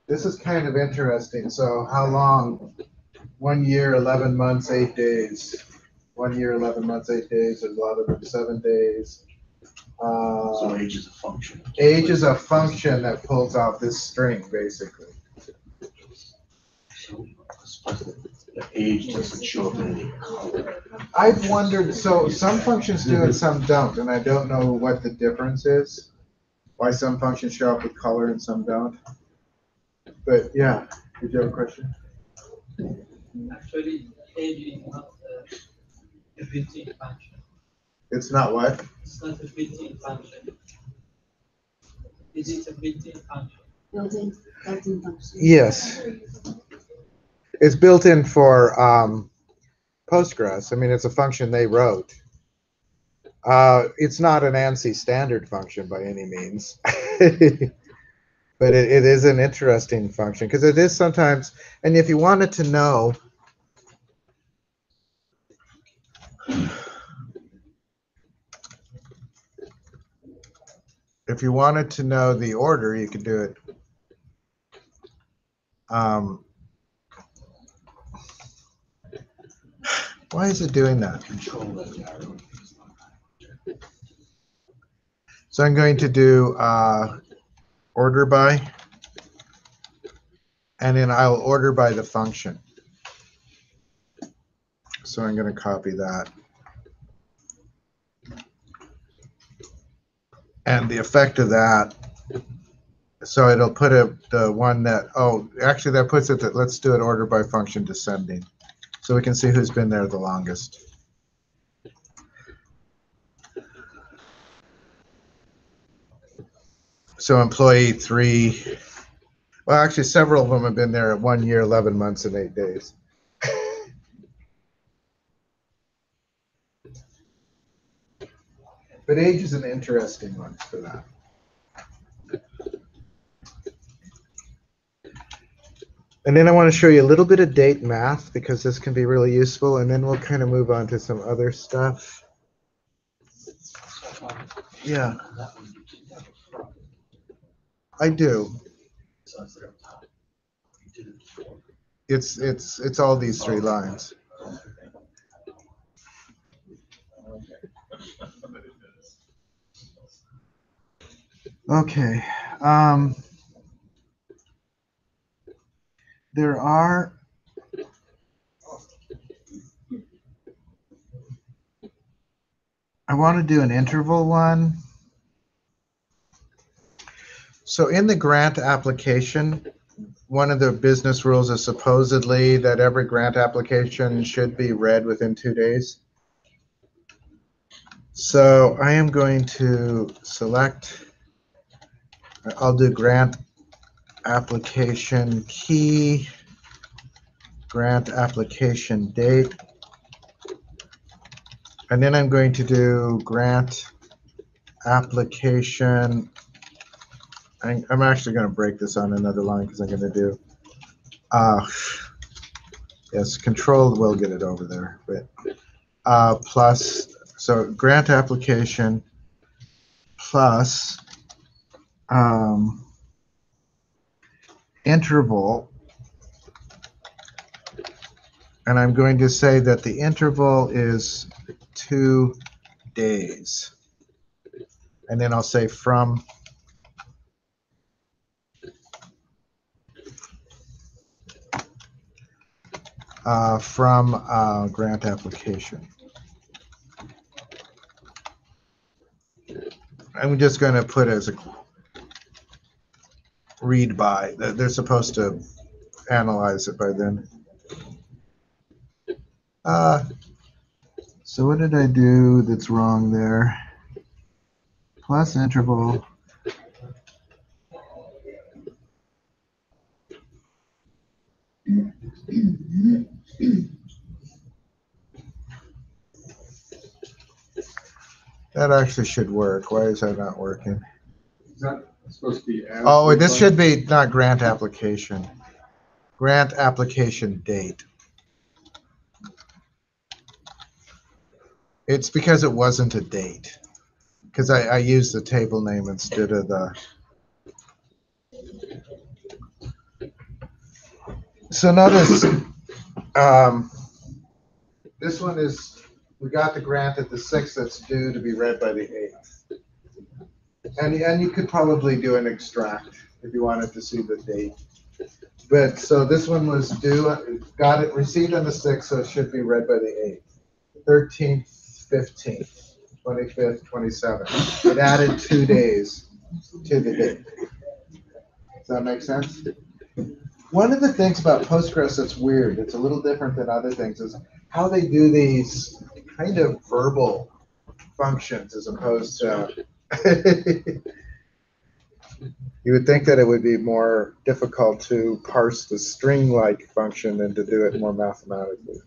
This is kind of interesting. So how long? 1 year, 11 months, 8 days. 1 year, 11 months, 8 days. There's a lot of them, 7 days. So age is a function. Age is a function that pulls out this string, basically. So the age doesn't show up in any color. I've wondered, so some functions do and some don't, and I don't know what the difference is. Why some functions show up with color and some don't. But yeah, did you have a question? Actually, age is not a built-in function. It's not what? It's not a built-in function. Is it a built-in function? Built-in function. Yes. It's built in for Postgres. I mean, it's a function they wrote. It's not an ANSI standard function by any means. But it is an interesting function because it is sometimes, and if you wanted to know, the order, you could do it. Why is it doing that? Control that arrow. So I'm going to do order by, and then I'll order by the function. So I'm going to copy that. And the effect of that, so it'll put the one that, oh, actually that puts it that, let's do it order by function descending. So we can see who's been there the longest. So employee 3, well, actually several of them have been there at 1 year, 11 months, and 8 days. But age is an interesting one for that. And then I want to show you a little bit of date math because this can be really useful, and then we'll kind of move on to some other stuff. Yeah, I do. It's all these 3 lines. Okay. There are I want to do an interval one. So in the grant application, one of the business rules is supposedly that every grant application should be read within 2 days. So I am going to select, I'll do grant application key, grant application date, and then I'm going to do grant application. I'm actually going to break this on another line because I'm going to do, yes, control will get it over there, but plus, so grant application plus interval, and I'm going to say that the interval is 2 days, and then I'll say from grant application. I'm just going to put as a read by. They're supposed to analyze it by then. So what did I do that's wrong there? Plus interval. That actually should work. Why is that not working? Is that supposed to be? Oh, this should be not grant application. Grant application date. It's because it wasn't a date. Because I used the table name instead of the. So notice, this one is, we got the grant at the 6th that's due to be read by the 8th. And you could probably do an extract if you wanted to see the date. But so this one was due, got it received on the 6th, so it should be read by the 8th. 13th, 15th, 25th, 27th. It added 2 days to the date. Does that make sense? One of the things about Postgres that's weird, it's a little different than other things, is how they do these kind of verbal functions as opposed to. You would think that it would be more difficult to parse the string-like function than to do it more mathematically.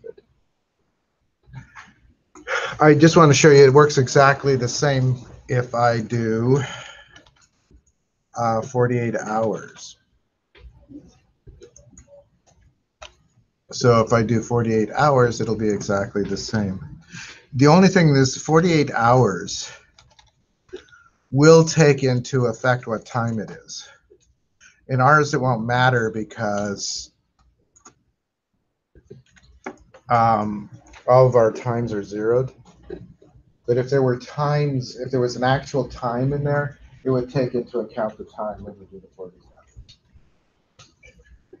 I just want to show you it works exactly the same if I do 48 hours. So if I do 48 hours, it'll be exactly the same. The only thing is 48 hours will take into effect what time it is. In ours, it won't matter because all of our times are zeroed. But if there were times, if there was an actual time in there, it would take into account the time when we do the 48 hours.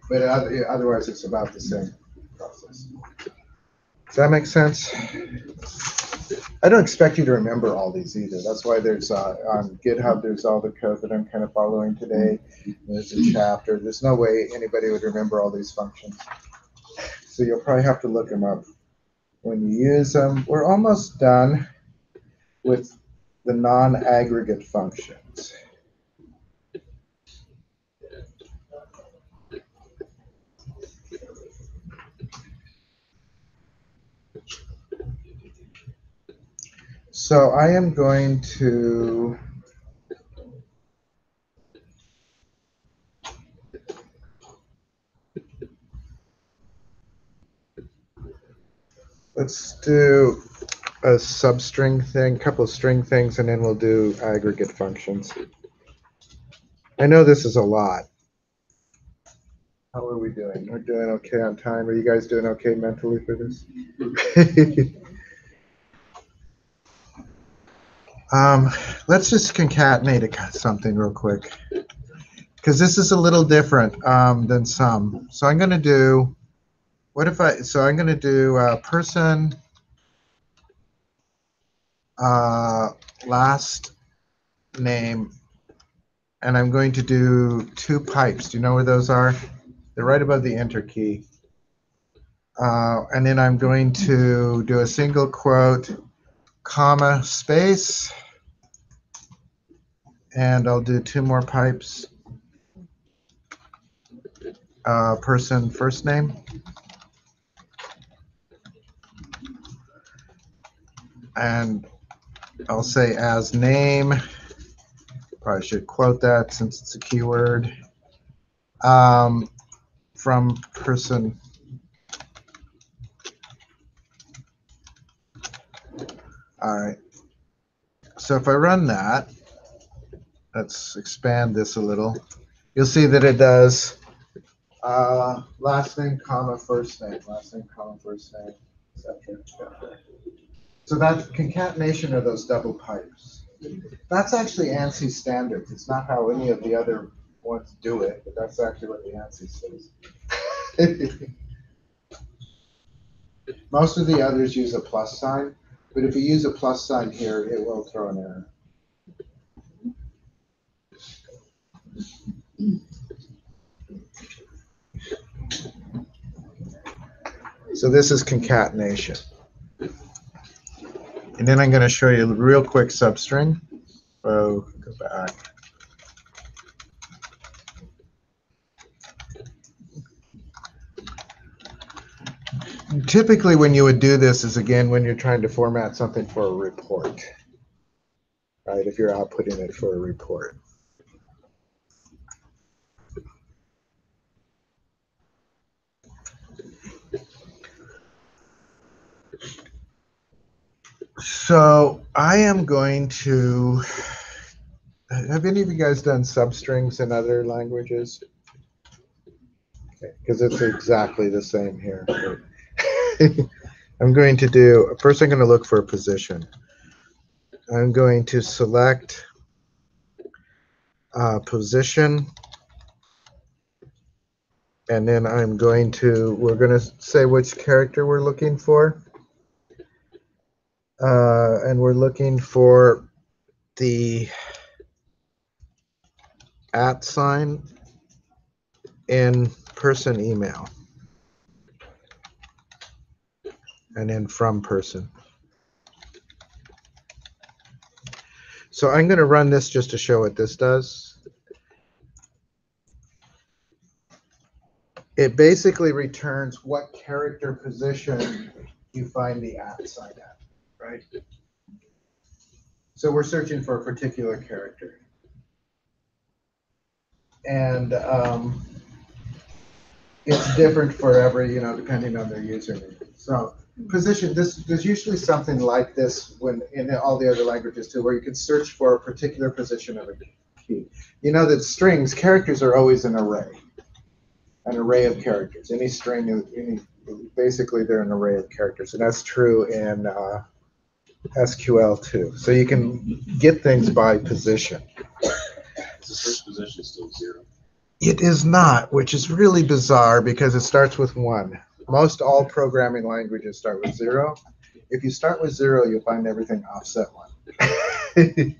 But otherwise, it's about the same process. Does that make sense? I don't expect you to remember all these either. That's why there's on GitHub, there's all the code that I'm kind of following today. There's a chapter. There's no way anybody would remember all these functions. So you'll probably have to look them up when you use them. We're almost done with the non-aggregate functions. So I am going to let's do a substring thing, a couple of string things, and then we'll do aggregate functions. I know this is a lot. How are we doing? We're doing okay on time. Are you guys doing okay mentally for this? Let's just concatenate something real quick, because this is a little different than some. So I'm going to do, I'm going to do person last name, and I'm going to do 2 pipes. Do you know where those are? They're right above the enter key. And then I'm going to do a single quote, comma, space, and I'll do 2 more pipes. Person first name. And I'll say as name. Probably should quote that since it's a keyword. From person. All right. So if I run that, let's expand this a little. You'll see that it does last name, comma, first name, last name, comma, first name, etc. So that concatenation of those double pipes. That's actually ANSI standard. It's not how any of the other ones do it, but that's actually what the ANSI says. Most of the others use a plus sign, but if you use a plus sign here, it will throw an error. So this is concatenation. And then I'm going to show you a real quick substring. Oh, go back. Typically when you would do this is, again, when you're trying to format something for a report, right? If you're outputting it for a report. So I am going to, have any of you guys done substrings in other languages? Because it's exactly the same here. I'm going to do, first I'm going to look for a position. I'm going to select position, and then I'm going to, we're going to say which character we're looking for. And we're looking for the @ sign. in-person email. And then from person. So I'm going to run this just to show what this does. It basically returns what character position you find the @ sign at, right? So we're searching for a particular character. And it's different for every, depending on their username. So position, there's usually something like this when in all the other languages too, where you can search for a particular position of a key. You know that strings, characters are always an array of characters. Any string, basically they're an array of characters, and that's true in SQL too. So you can get things by position. The first position is still 0. It is not, which is really bizarre because it starts with 1. Most all programming languages start with 0. If you start with 0, you'll find everything offset 1.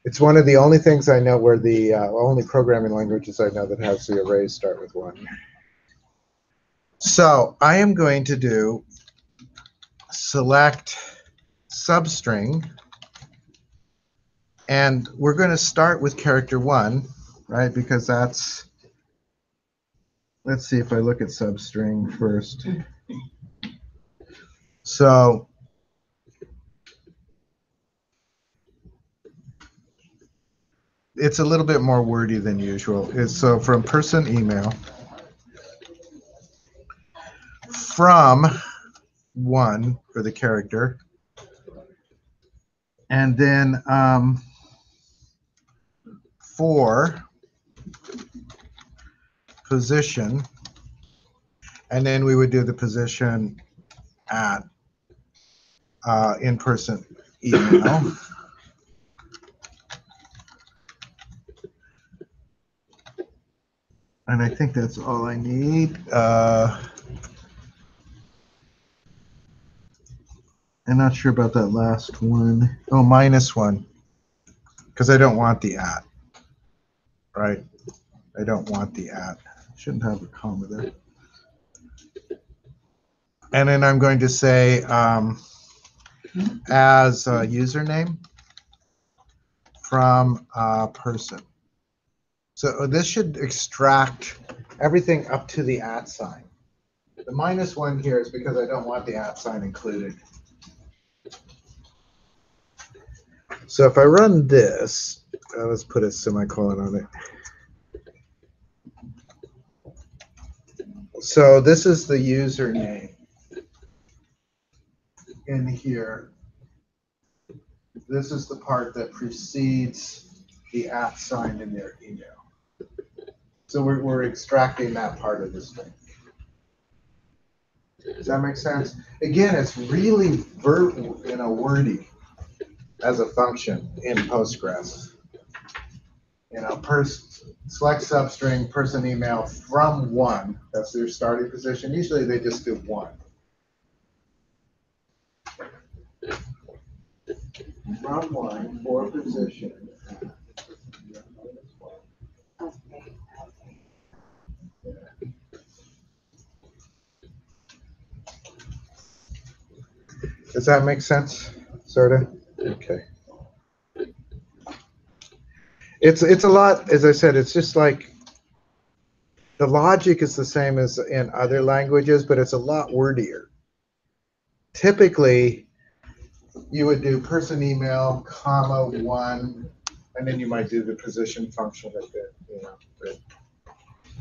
It's one of the only things I know where the only programming languages I know that has the arrays start with 1. So I am going to do select substring, and we're going to start with character 1, right? Because that's, let's see if I look at substring first. So it's a little bit more wordy than usual. So from person email, from 1 for the character, and then for position, and then we would do the position at in-person email. And I think that's all I need. I'm not sure about that last one. Oh, -1, because I don't want the @ right? I don't want the @ Shouldn't have a comma there. And then I'm going to say as a username from a person. So this should extract everything up to the @ sign. The -1 here is because I don't want the @ sign included. So if I run this, let's put a semicolon on it. So this is the username in here. This is the part that precedes the @ sign in their email. So we're extracting that part of the string. Does that make sense? Again, it's really wordy as a function in Postgres. Select substring person email from 1. That's their starting position. Usually they just do 1. From 1 for position. Does that make sense? Sort of? Okay. It's a lot, as I said, it's just like the logic is the same as in other languages, but it's a lot wordier. Typically, you would do person email, comma 1, and then you might do the position function at the, But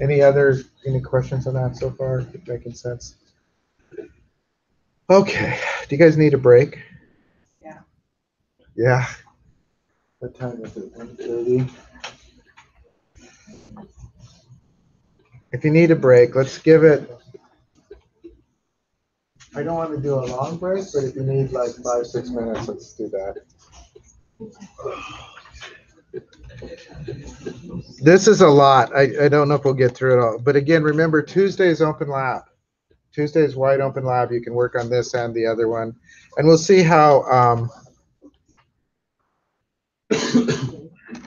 any questions on that so far? Making sense? Okay. Do you guys need a break? Yeah. Yeah. What time is it? 1:30. If you need a break, let's give it. I don't want to do a long break, but if you need like 5-6 minutes, let's do that. This is a lot. I don't know if we'll get through it all. But again, remember, Tuesday is open lab. Tuesday is wide open lab. You can work on this and the other one. And we'll see how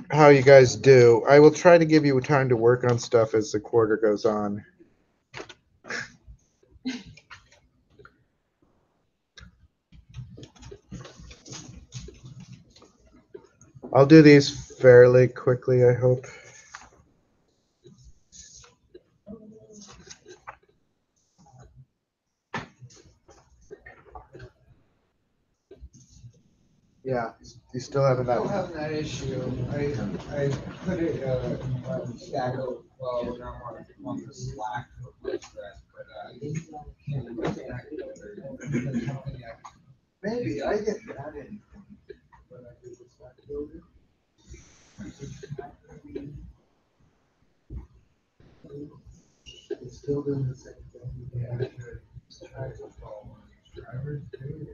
how you guys do. I will try to give you time to work on stuff as the quarter goes on. I'll do these fairly quickly, I hope. Yeah, you still having that? Still having that issue. I put it stack of on the Slack for Postgres, but can't remember exactly what they're Maybe I get that in. It's still doing the same thing. Yeah, try to follow drivers too.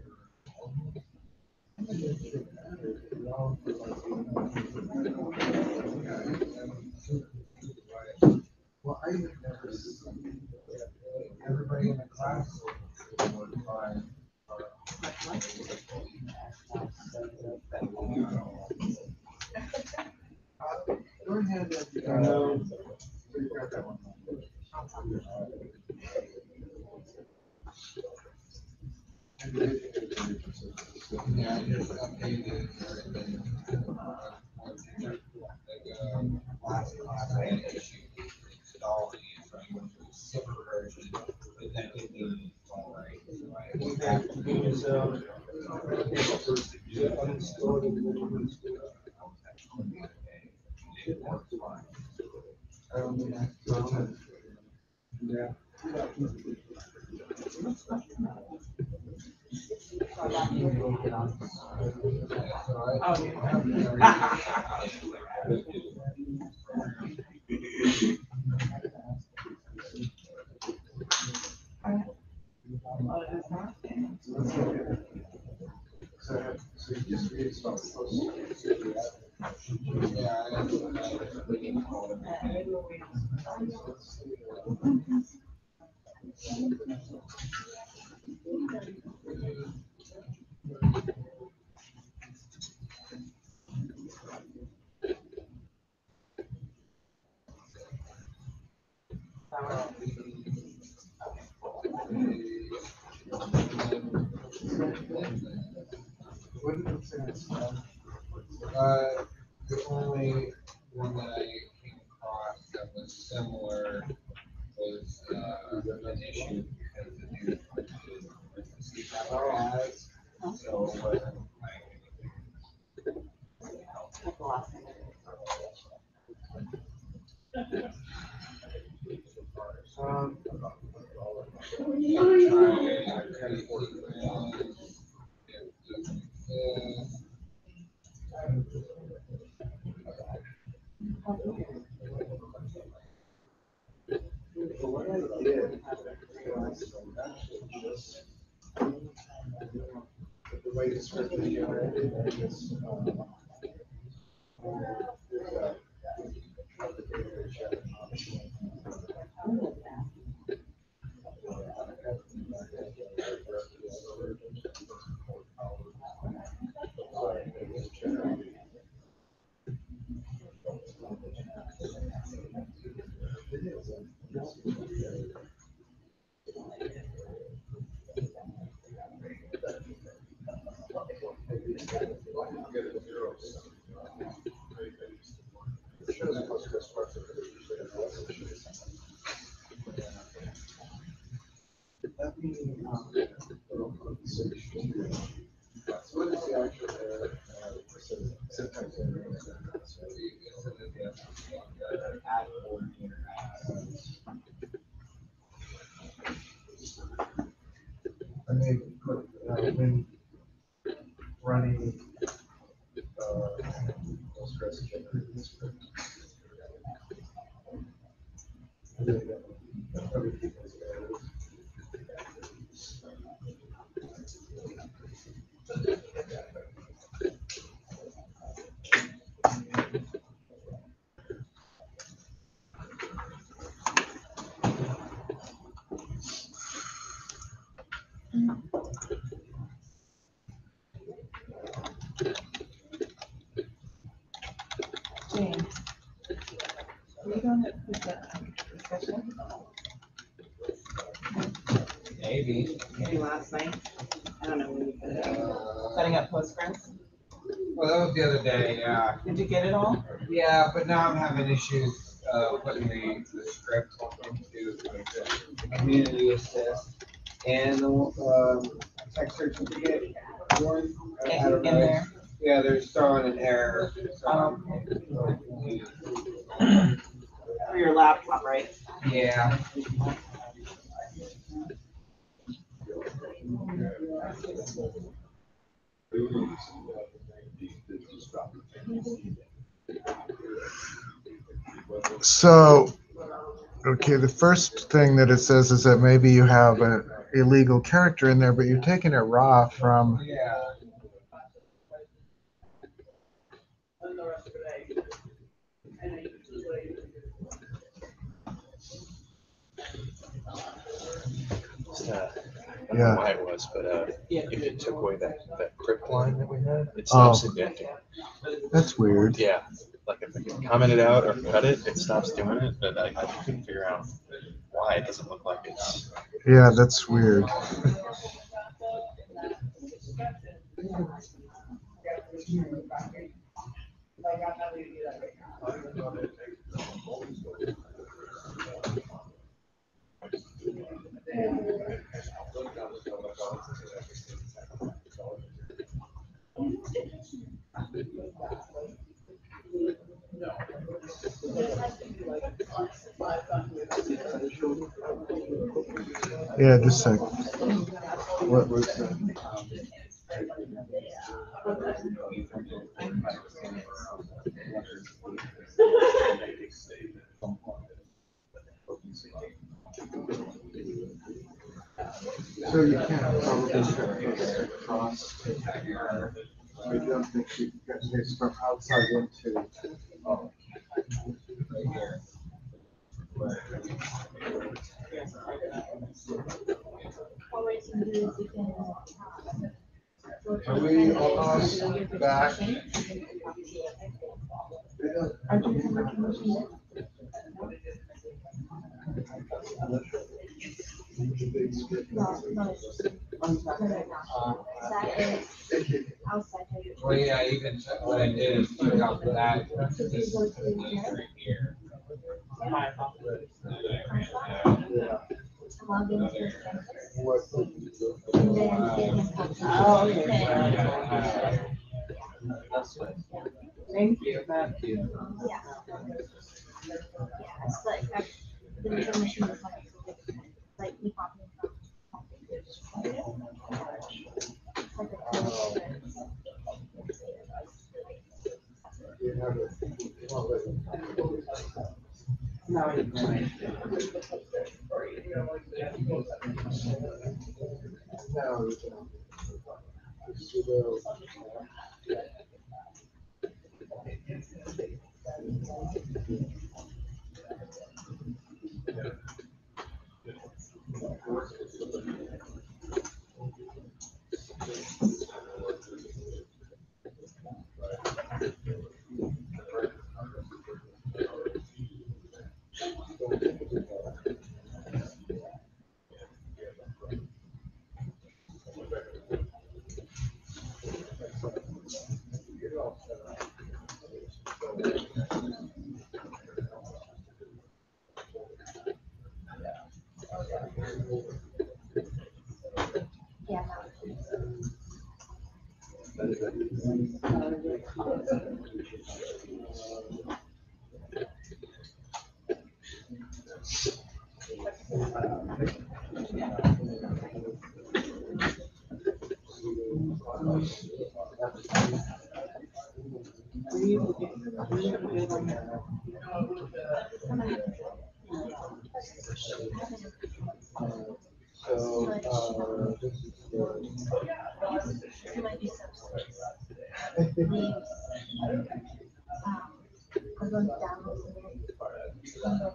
Well, I have never seen Everybody in the class would find. Go ahead and, you got that one. Yeah, I just updated everything. Last class I had issue installing it, so I went to a silver version, but that didn't install right. So I went back to Windows. Uninstalled it, then reinstalled it. I was actually the other day. It worked fine. Yeah. So you just reinstall What did it say? The only one that I came across that was similar was an issue because the new CPAP has, so it wasn't like What I did, the way the script is generated, I just, Let me, so what is the actual error? Syntax error. I may put, when running, Postgres generated script. Everything is errors. maybe. Maybe last night. I don't know when you put it up. Uh, Setting up Postgres. Well, that was the other day, yeah. Did you get it all? Yeah, but now I'm having issues, putting the script into the community assist and the, text certificate. One, I don't In know. there. Yeah, they're throwing an error. So, For your laptop, right? yeah. So, okay, the first thing that it says is that maybe you have an illegal character in there, but you're taking it raw from. Yeah. I don't know why it was, but if you took away that crypt line that we had, it Oh. stops indenting. That's weird. Yeah, like if I comment it out or cut it, it stops doing it, but I couldn't figure out why. It doesn't look like it's. Yeah, that's weird. Yeah, just a sec. What was that? So you can't probably paste across. I don't think you can paste from outside into. Are we almost back? Well, yeah, even what I did is took out that, this is right here. Oh, okay. Thank you. That, no, you can.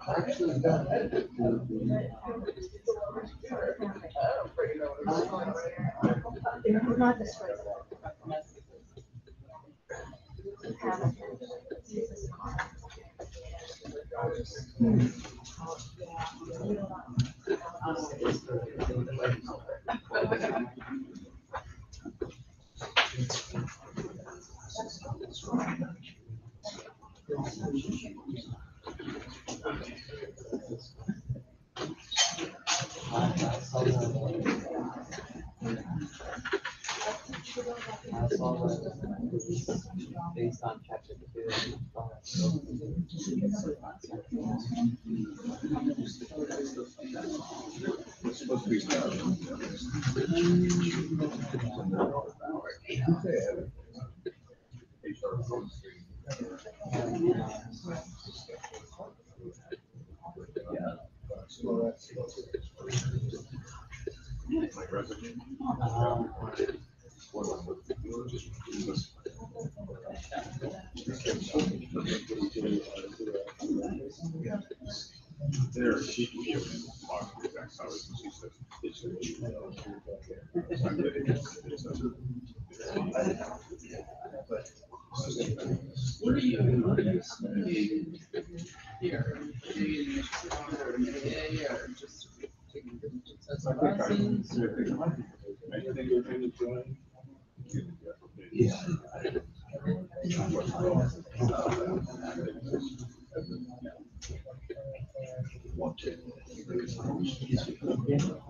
Actually, done. Not this way. Based on chapter 2. It's supposed to be. There, she can give me the box of exact size, and she says, it's a cheap. I'm getting it. It's a- What are you studying here? Are you in MBA or just taking different sets of lessons?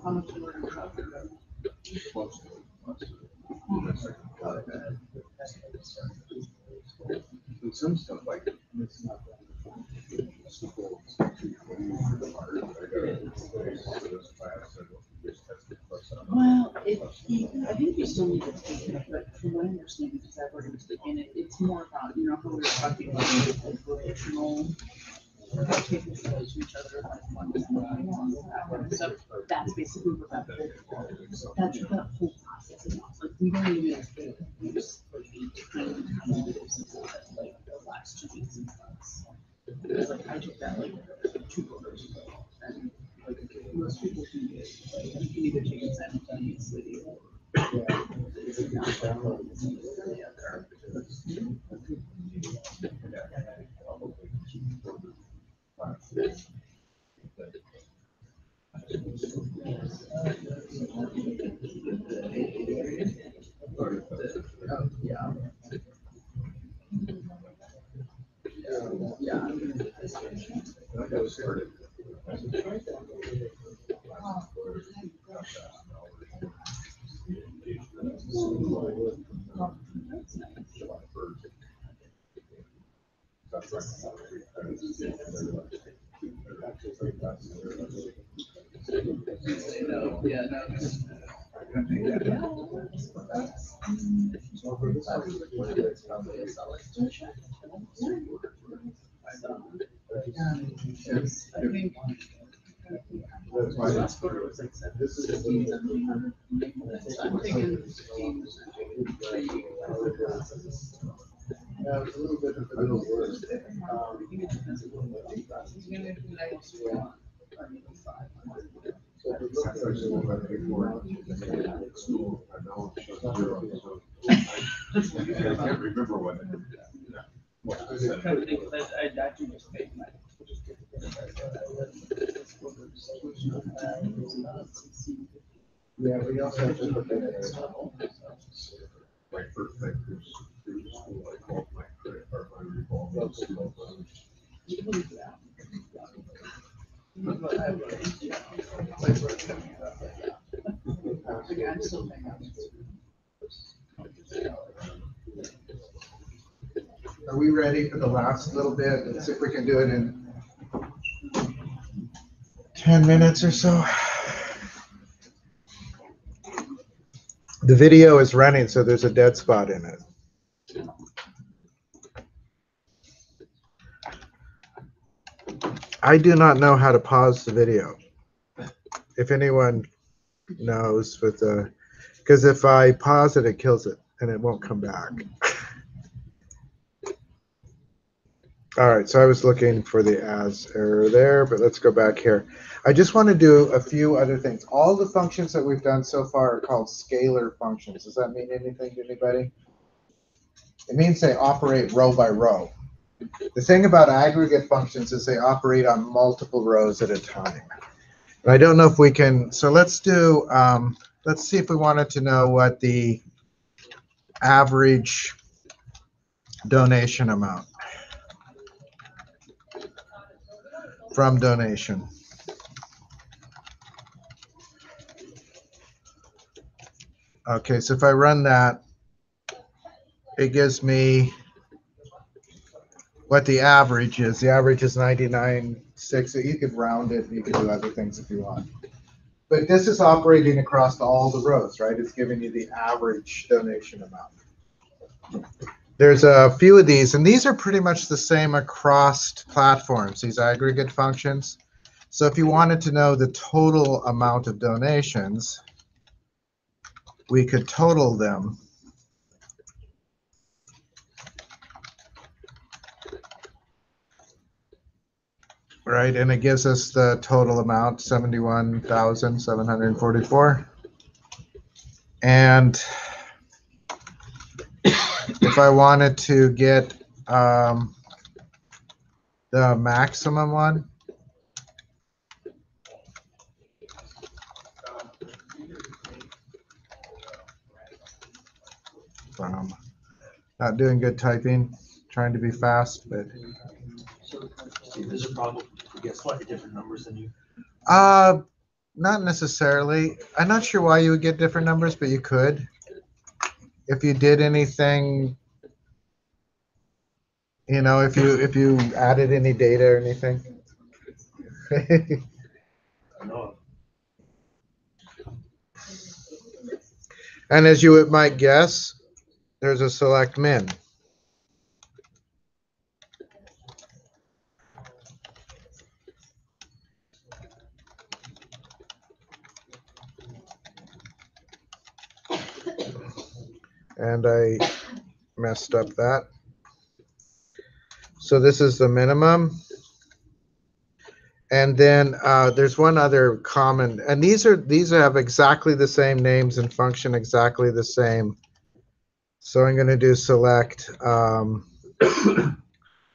How much work? And some stuff like. Well, I think you still need to take it, but from my understanding, because I've already taken it, it's more about, you know, how we were talking about like relational, taking to each other, like one is that kind of stuff. That's basically what that whole process is about. Like, we don't even use like the kind of like the last 2 weeks in class. Because like I took that like 2 quarters ago, and like most people do it, like you can either take it simultaneously or it's not the other. Yeah. Yeah. Yeah, I think That's why last quarter was like 1700. I'm thinking 15%. Yeah, it's a little bit of a little worse. I think it depends on what the class is gonna be like. Or maybe 5. So if you look at our school, I think we're school, I know it's zero, so. I can't remember what. I'm trying to think, because I actually just paid my. Yeah, we also have to look at it. My first thing through school, I called my credit card, my revolving school. I'm still paying. Are we ready for the last little bit? Let's see if we can do it in 10 minutes or so. The video is running, so there's a dead spot in it. I do not know how to pause the video. If anyone knows with the, because if I pause it, it kills it and it won't come back. All right, so I was looking for the as error there, but let's go back here. I just want to do a few other things. All the functions that we've done so far are called scalar functions. Does that mean anything to anybody? It means they operate row by row. The thing about aggregate functions is they operate on multiple rows at a time. But I don't know if we can, so let's do, let's see if we wanted to know what the average donation amount from donation. Okay, so if I run that, it gives me what the average is. The average is 99.6. You could round it. You could do other things if you want. But this is operating across all the rows, right? It's giving you the average donation amount. There's a few of these, and these are pretty much the same across platforms, these aggregate functions. So if you wanted to know the total amount of donations, we could total them. Right, and it gives us the total amount, 71,744. And if I wanted to get the maximum one, not doing good typing, trying to be fast, but So, Steve, there's a problem if we get slightly different numbers than you. not necessarily. I'm not sure why you would get different numbers, but you could. If you did anything, you know, if you added any data or anything. I know. And as you might guess, there's a select min. And I messed up that. So this is the minimum. And then there's one other common, and these have exactly the same names and function exactly the same. So I'm going to do select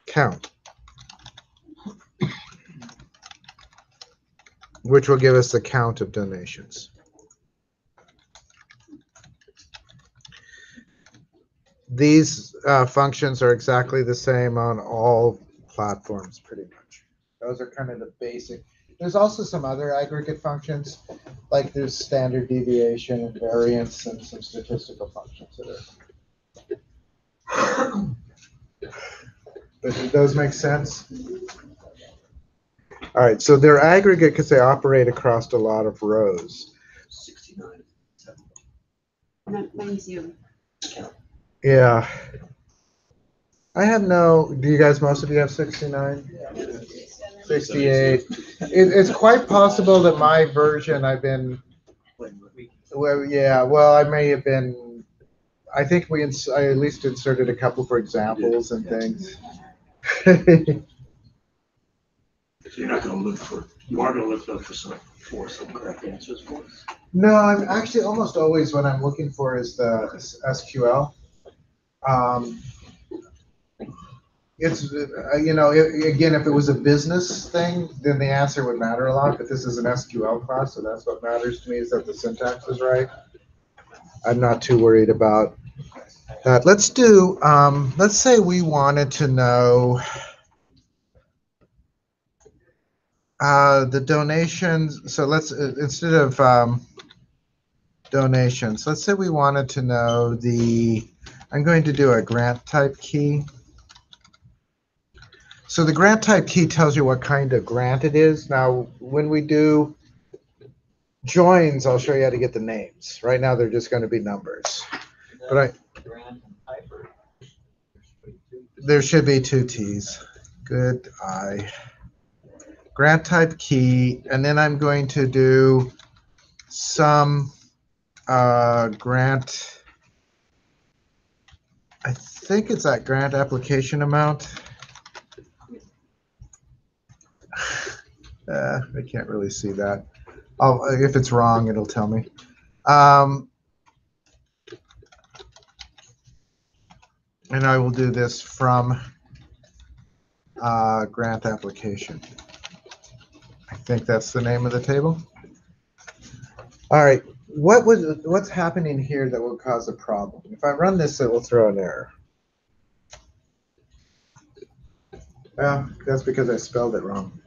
count, which will give us the count of donations. These functions are exactly the same on all platforms, pretty much. Those are kind of the basic. There's also some other aggregate functions, like there's standard deviation and variance and some statistical functions that are. But do those make sense? All right, so they're aggregate because they operate across a lot of rows. 69. Mine's you. Yeah. I have no, do you guys, most of you have 69? 68. It's quite possible that my version I've been, well, yeah, well, I may have been, I think I at least inserted a couple for examples and things. So you are going to look for some correct answers for us? No, I'm actually almost always what I'm looking for is the SQL. It's, you know, again, if it was a business thing, then the answer would matter a lot, but this is an SQL class, so that's what matters to me, is that the syntax is right. I'm not too worried about that. Let's do, let's say we wanted to know the donations. So let's, instead of donations, let's say we wanted to know I'm going to do a grant type key. So the grant type key tells you what kind of grant it is. Now, when we do joins, I'll show you how to get the names. Right now, they're just going to be numbers. But there should be two T's. Good eye. Grant type key, and then I'm going to do some grant. I think it's that grant application amount. I can't really see that. If it's wrong, it'll tell me. And I will do this from grant application. I think that's the name of the table. All right. What's happening here that will cause a problem? If I run this, it will throw an error. Well, that's because I spelled it wrong.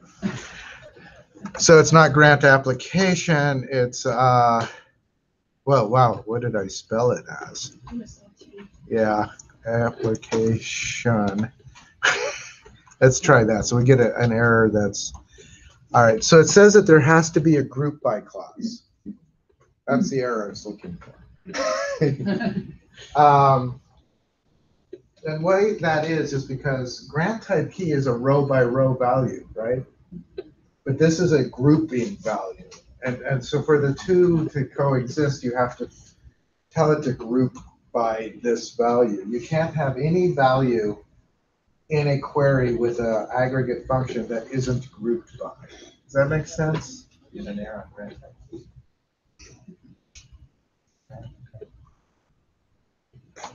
So it's not grant application, it's Well, wow, what did I spell it as? Yeah, application. Let's try that. So we get an error that's, all right. So it says that there has to be a group by clause. That's the error I was looking for. And why that is because grant type key is a row by row value, right? But this is a grouping value. And so for the two to coexist, you have to tell it to group by this value. You can't have any value in a query with an aggregate function that isn't grouped by. Does that make sense? Get an error on grant type.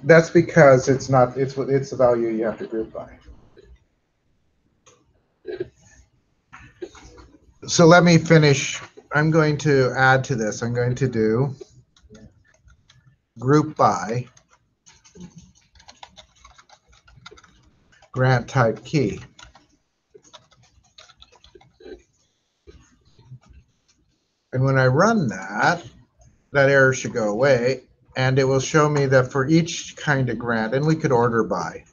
That's because it's the value you have to group by. So let me finish. I'm going to add to this. I'm going to do group by grant type key. And when I run that, that error should go away, and it will show me that for each kind of grant, and we could order by.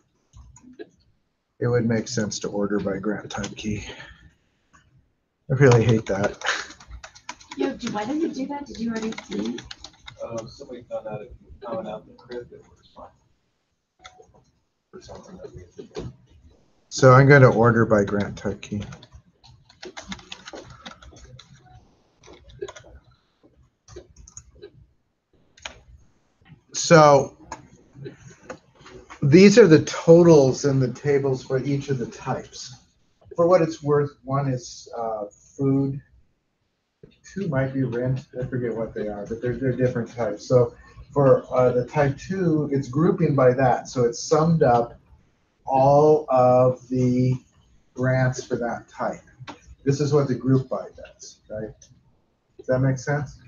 It would make sense to order by grant type key. I really hate that. Yo, why did you do that? Did you already see? Somebody found out if you found out the crypt, it works fine. For something that we have to do. So I'm going to order by grant type key. So these are the totals in the tables for each of the types. For what it's worth, one is food, two might be rent, I forget what they are, but they're different types. So for the type 2, it's grouping by that. So it's summed up all of the grants for that type. This is what the group by does, right? Does that make sense?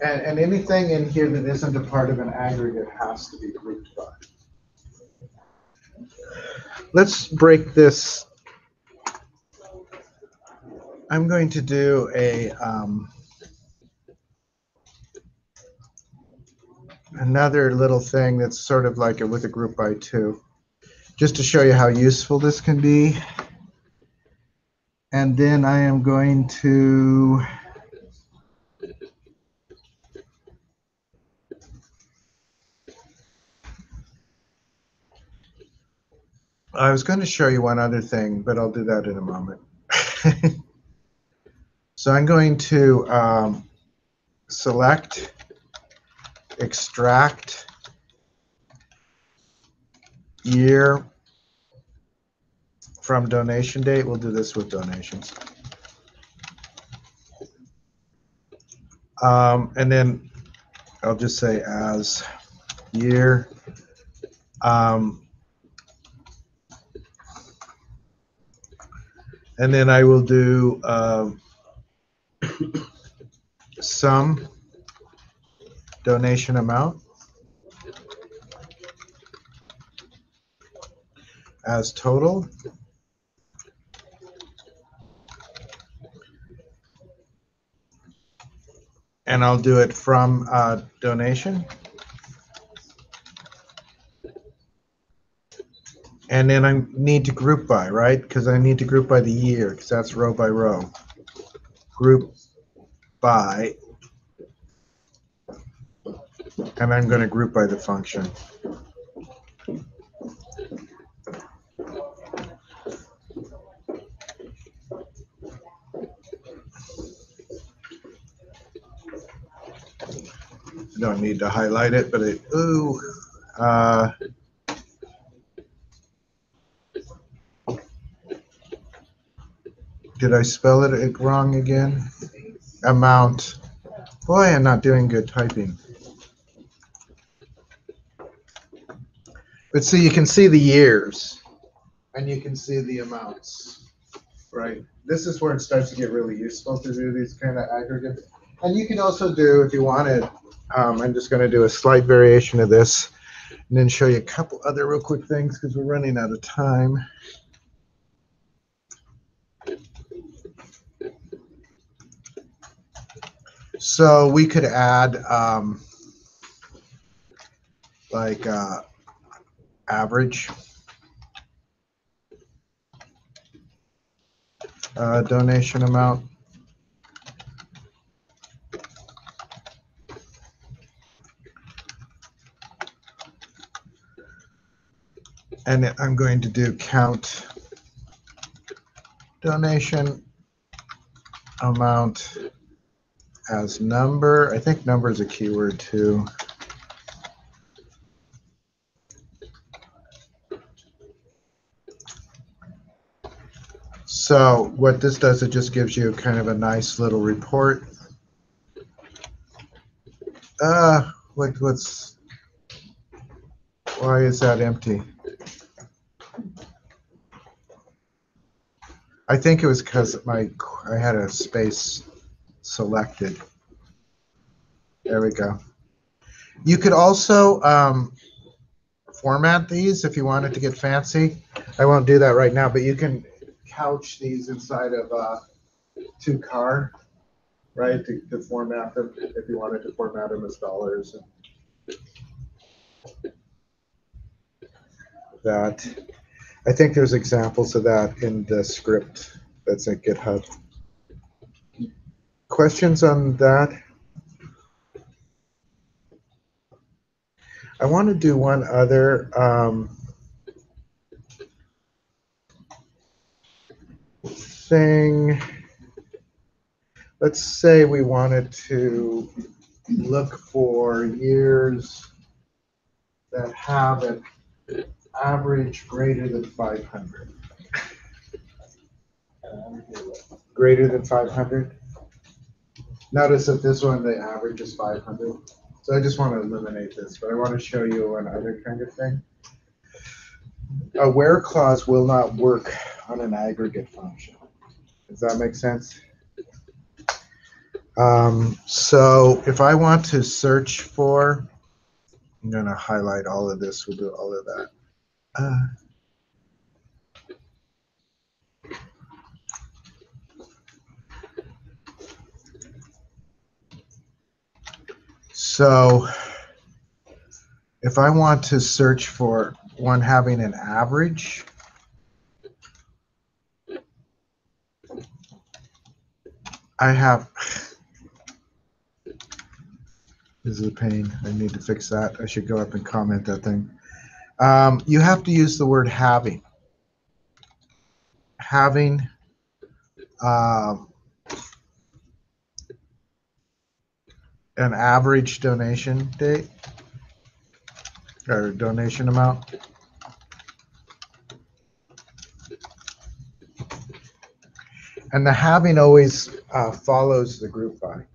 And anything in here that isn't a part of an aggregate has to be grouped by. Let's break this. I'm going to do a another little thing that's sort of like it with a group by 2, just to show you how useful this can be. And then I am going to I was going to show you one other thing, but I'll do that in a moment. So I'm going to select, extract year from donation date. We'll do this with donations. And then I'll just say as year. And then I will do sum donation amount as total. And I'll do it from donation. And then I need to group by, right? Because I need to group by the year, because that's row by row. Group by. And I'm going to group by the function. I don't need to highlight it, but did I spell it wrong again? Amount. Boy, I'm not doing good typing. But see, you can see the years, and you can see the amounts, right? This is where it starts to get really useful to do these kind of aggregates. And you can also do, if you wanted, I'm just going to do a slight variation of this, and then show you a couple other real quick things because we're running out of time. So we could add like average donation amount. And I'm going to do count donation amount as number. I think number is a keyword too. So what this does, it just gives you kind of a nice little report. Why is that empty? I think it was because I had a space selected. There we go. You could also format these if you wanted to get fancy. I won't do that right now, but you can couch these inside of $2 right, to format them if you wanted to format them as dollars. And that. I think there's examples of that in the script that's at GitHub. Questions on that? I want to do one other thing. Let's say we wanted to look for years that have an average greater than 500. Greater than 500. Notice that this one, the average is 500. So I just want to eliminate this, but I want to show you another kind of thing. A where clause will not work on an aggregate function. Does that make sense? So if I want to search for, I'm going to highlight all of this. We'll do all of that. So if I want to search for one having an average, I have, this is a pain. I need to fix that. I should go up and comment that thing. You have to use the word having. Having an average donation date or donation amount. And the having always follows the group by.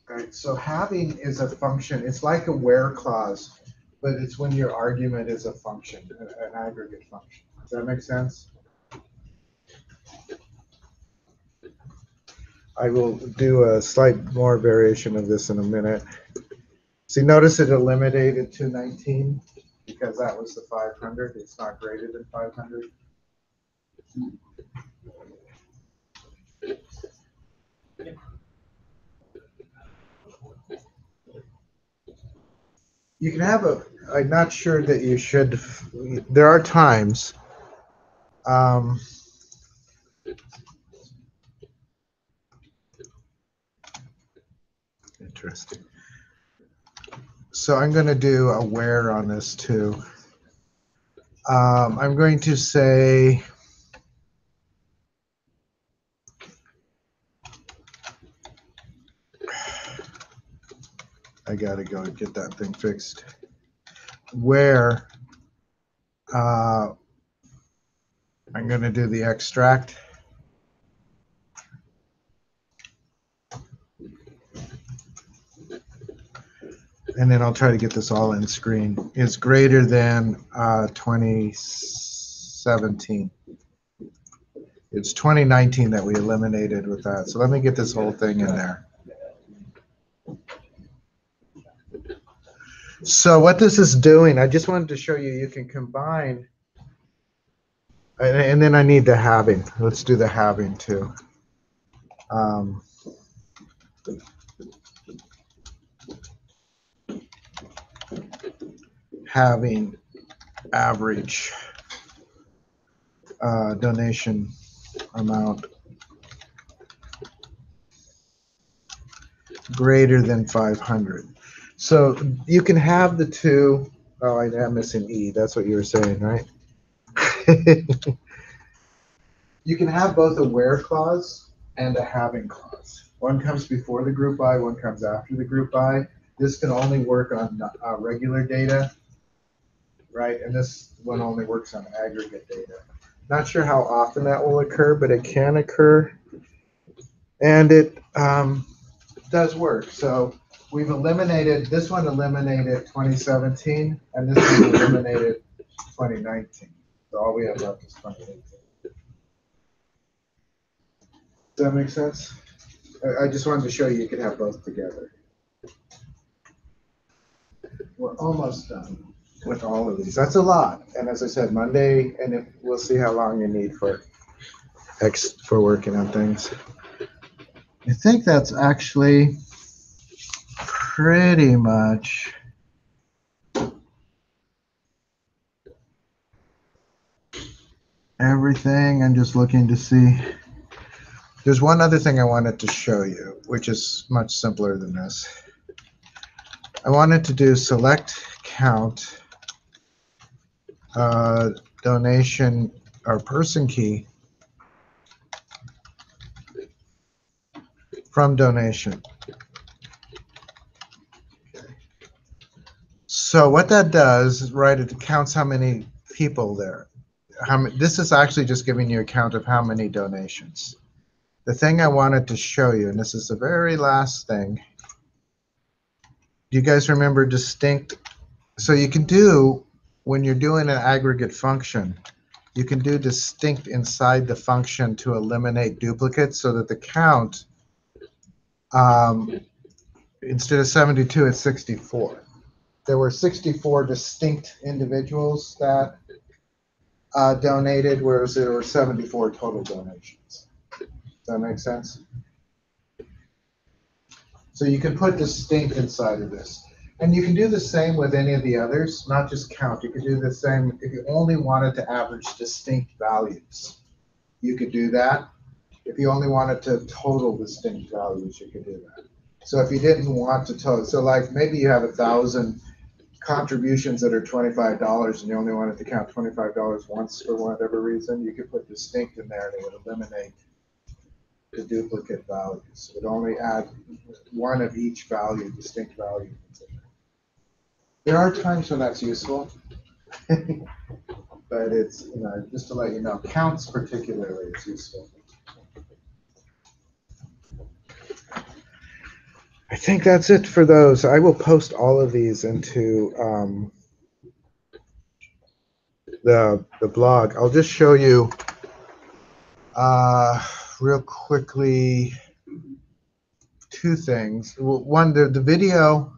Right, so having is a function. It's like a where clause, but it's when your argument is a function, an aggregate function. Does that make sense? I will do a slight more variation of this in a minute. See, notice it eliminated 219 because that was the 500. It's not greater than 500. You can have a, I'm not sure that you should, there are times, interesting. So I'm going to do a where on this too. I'm going to say, I got to go and get that thing fixed. Where I'm going to do the extract. And then I'll try to get this all in screen. Is greater than 2017. It's 2019 that we eliminated with that. So let me get this whole thing in there. So what this is doing, I just wanted to show you, you can combine, and then I need the having. Let's do the having too. um, having average donation amount greater than 500. So you can have the two. Oh, I'm missing E. That's what you were saying, right? You can have both a where clause and a having clause. One comes before the group by, one comes after the group by. This can only work on regular data, right? And this one only works on aggregate data. Not sure how often that will occur, but it can occur. And it does work. So we've eliminated, this one eliminated 2017, and this one eliminated 2019. So all we have left is 2018. Does that make sense? I just wanted to show you could have both together. We're almost done with all of these. That's a lot. And as I said, Monday, and we'll see how long you need for working on things. I think that's actually pretty much everything. I'm just looking to see. There's one other thing I wanted to show you, which is much simpler than this. I wanted to do select count donation or person key from donation. So what that does is, right, it counts how many people there. This is actually just giving you a count of how many donations. The thing I wanted to show you, and this is the very last thing. Do you guys remember distinct? So you can do, when you're doing an aggregate function, you can do distinct inside the function to eliminate duplicates so that the count, instead of 72, it's 64. There were 64 distinct individuals that donated, whereas there were 74 total donations. Does that make sense? So you can put distinct inside of this. And you can do the same with any of the others, not just count. You could do the same if you only wanted to average distinct values. You could do that. If you only wanted to total distinct values, you could do that. So if you didn't want to total, so like maybe you have 1,000 contributions that are $25 and you only wanted to count $25 once for whatever reason, you could put distinct in there and it would eliminate the duplicate values. It would only add one of each value, distinct value. There are times when that's useful, but it's, just to let you know, counts particularly is useful. I think that's it for those. I will post all of these into the blog. I'll just show you real quickly two things. One, the video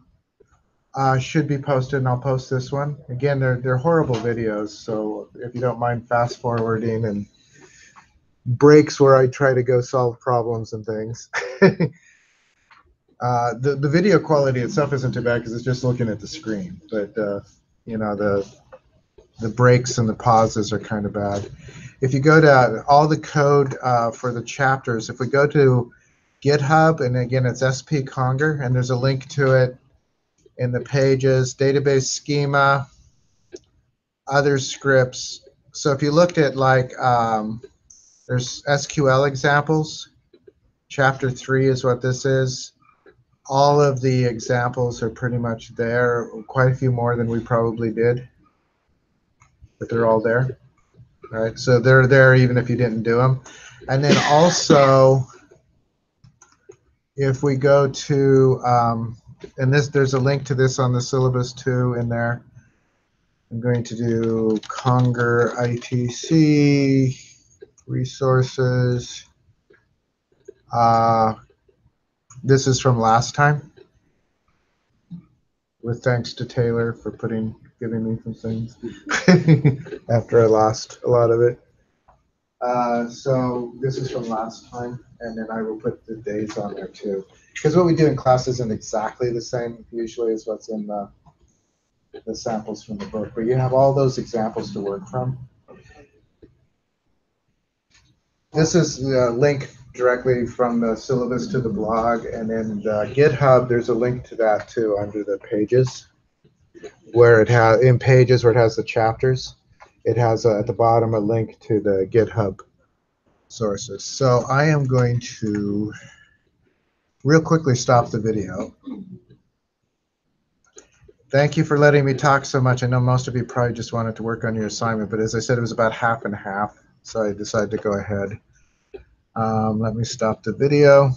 should be posted, and I'll post this one. Again, they're horrible videos, so if you don't mind fast forwarding and breaks where I try to go solve problems and things. The video quality itself isn't too bad because it's just looking at the screen, but the breaks and the pauses are kind of bad. If you go to all the code for the chapters, if we go to GitHub, and again it's SP Conger, and there's a link to it in the pages, database schema, other scripts. So if you looked at like there's SQL examples, chapter 3 is what this is. All of the examples are pretty much there, quite a few more than we probably did, but they're all there, right? So they're there even if you didn't do them. And then also, if we go to, and there's a link to this on the syllabus too in there. I'm going to do Conger ITC resources. This is from last time, with thanks to Taylor for giving me some things after I lost a lot of it. So this is from last time. and then I will put the days on there too. Because what we do in class isn't exactly the same usually as what's in the samples from the book, but you have all those examples to work from. This is the link directly from the syllabus to the blog, and in the GitHub, there's a link to that too under the pages, where it has in pages where it has the chapters. It has at the bottom a link to the GitHub sources. So I am going to real quickly stop the video. Thank you for letting me talk so much. I know most of you probably just wanted to work on your assignment, but as I said, it was about half and half, so I decided to go ahead. Let me stop the video.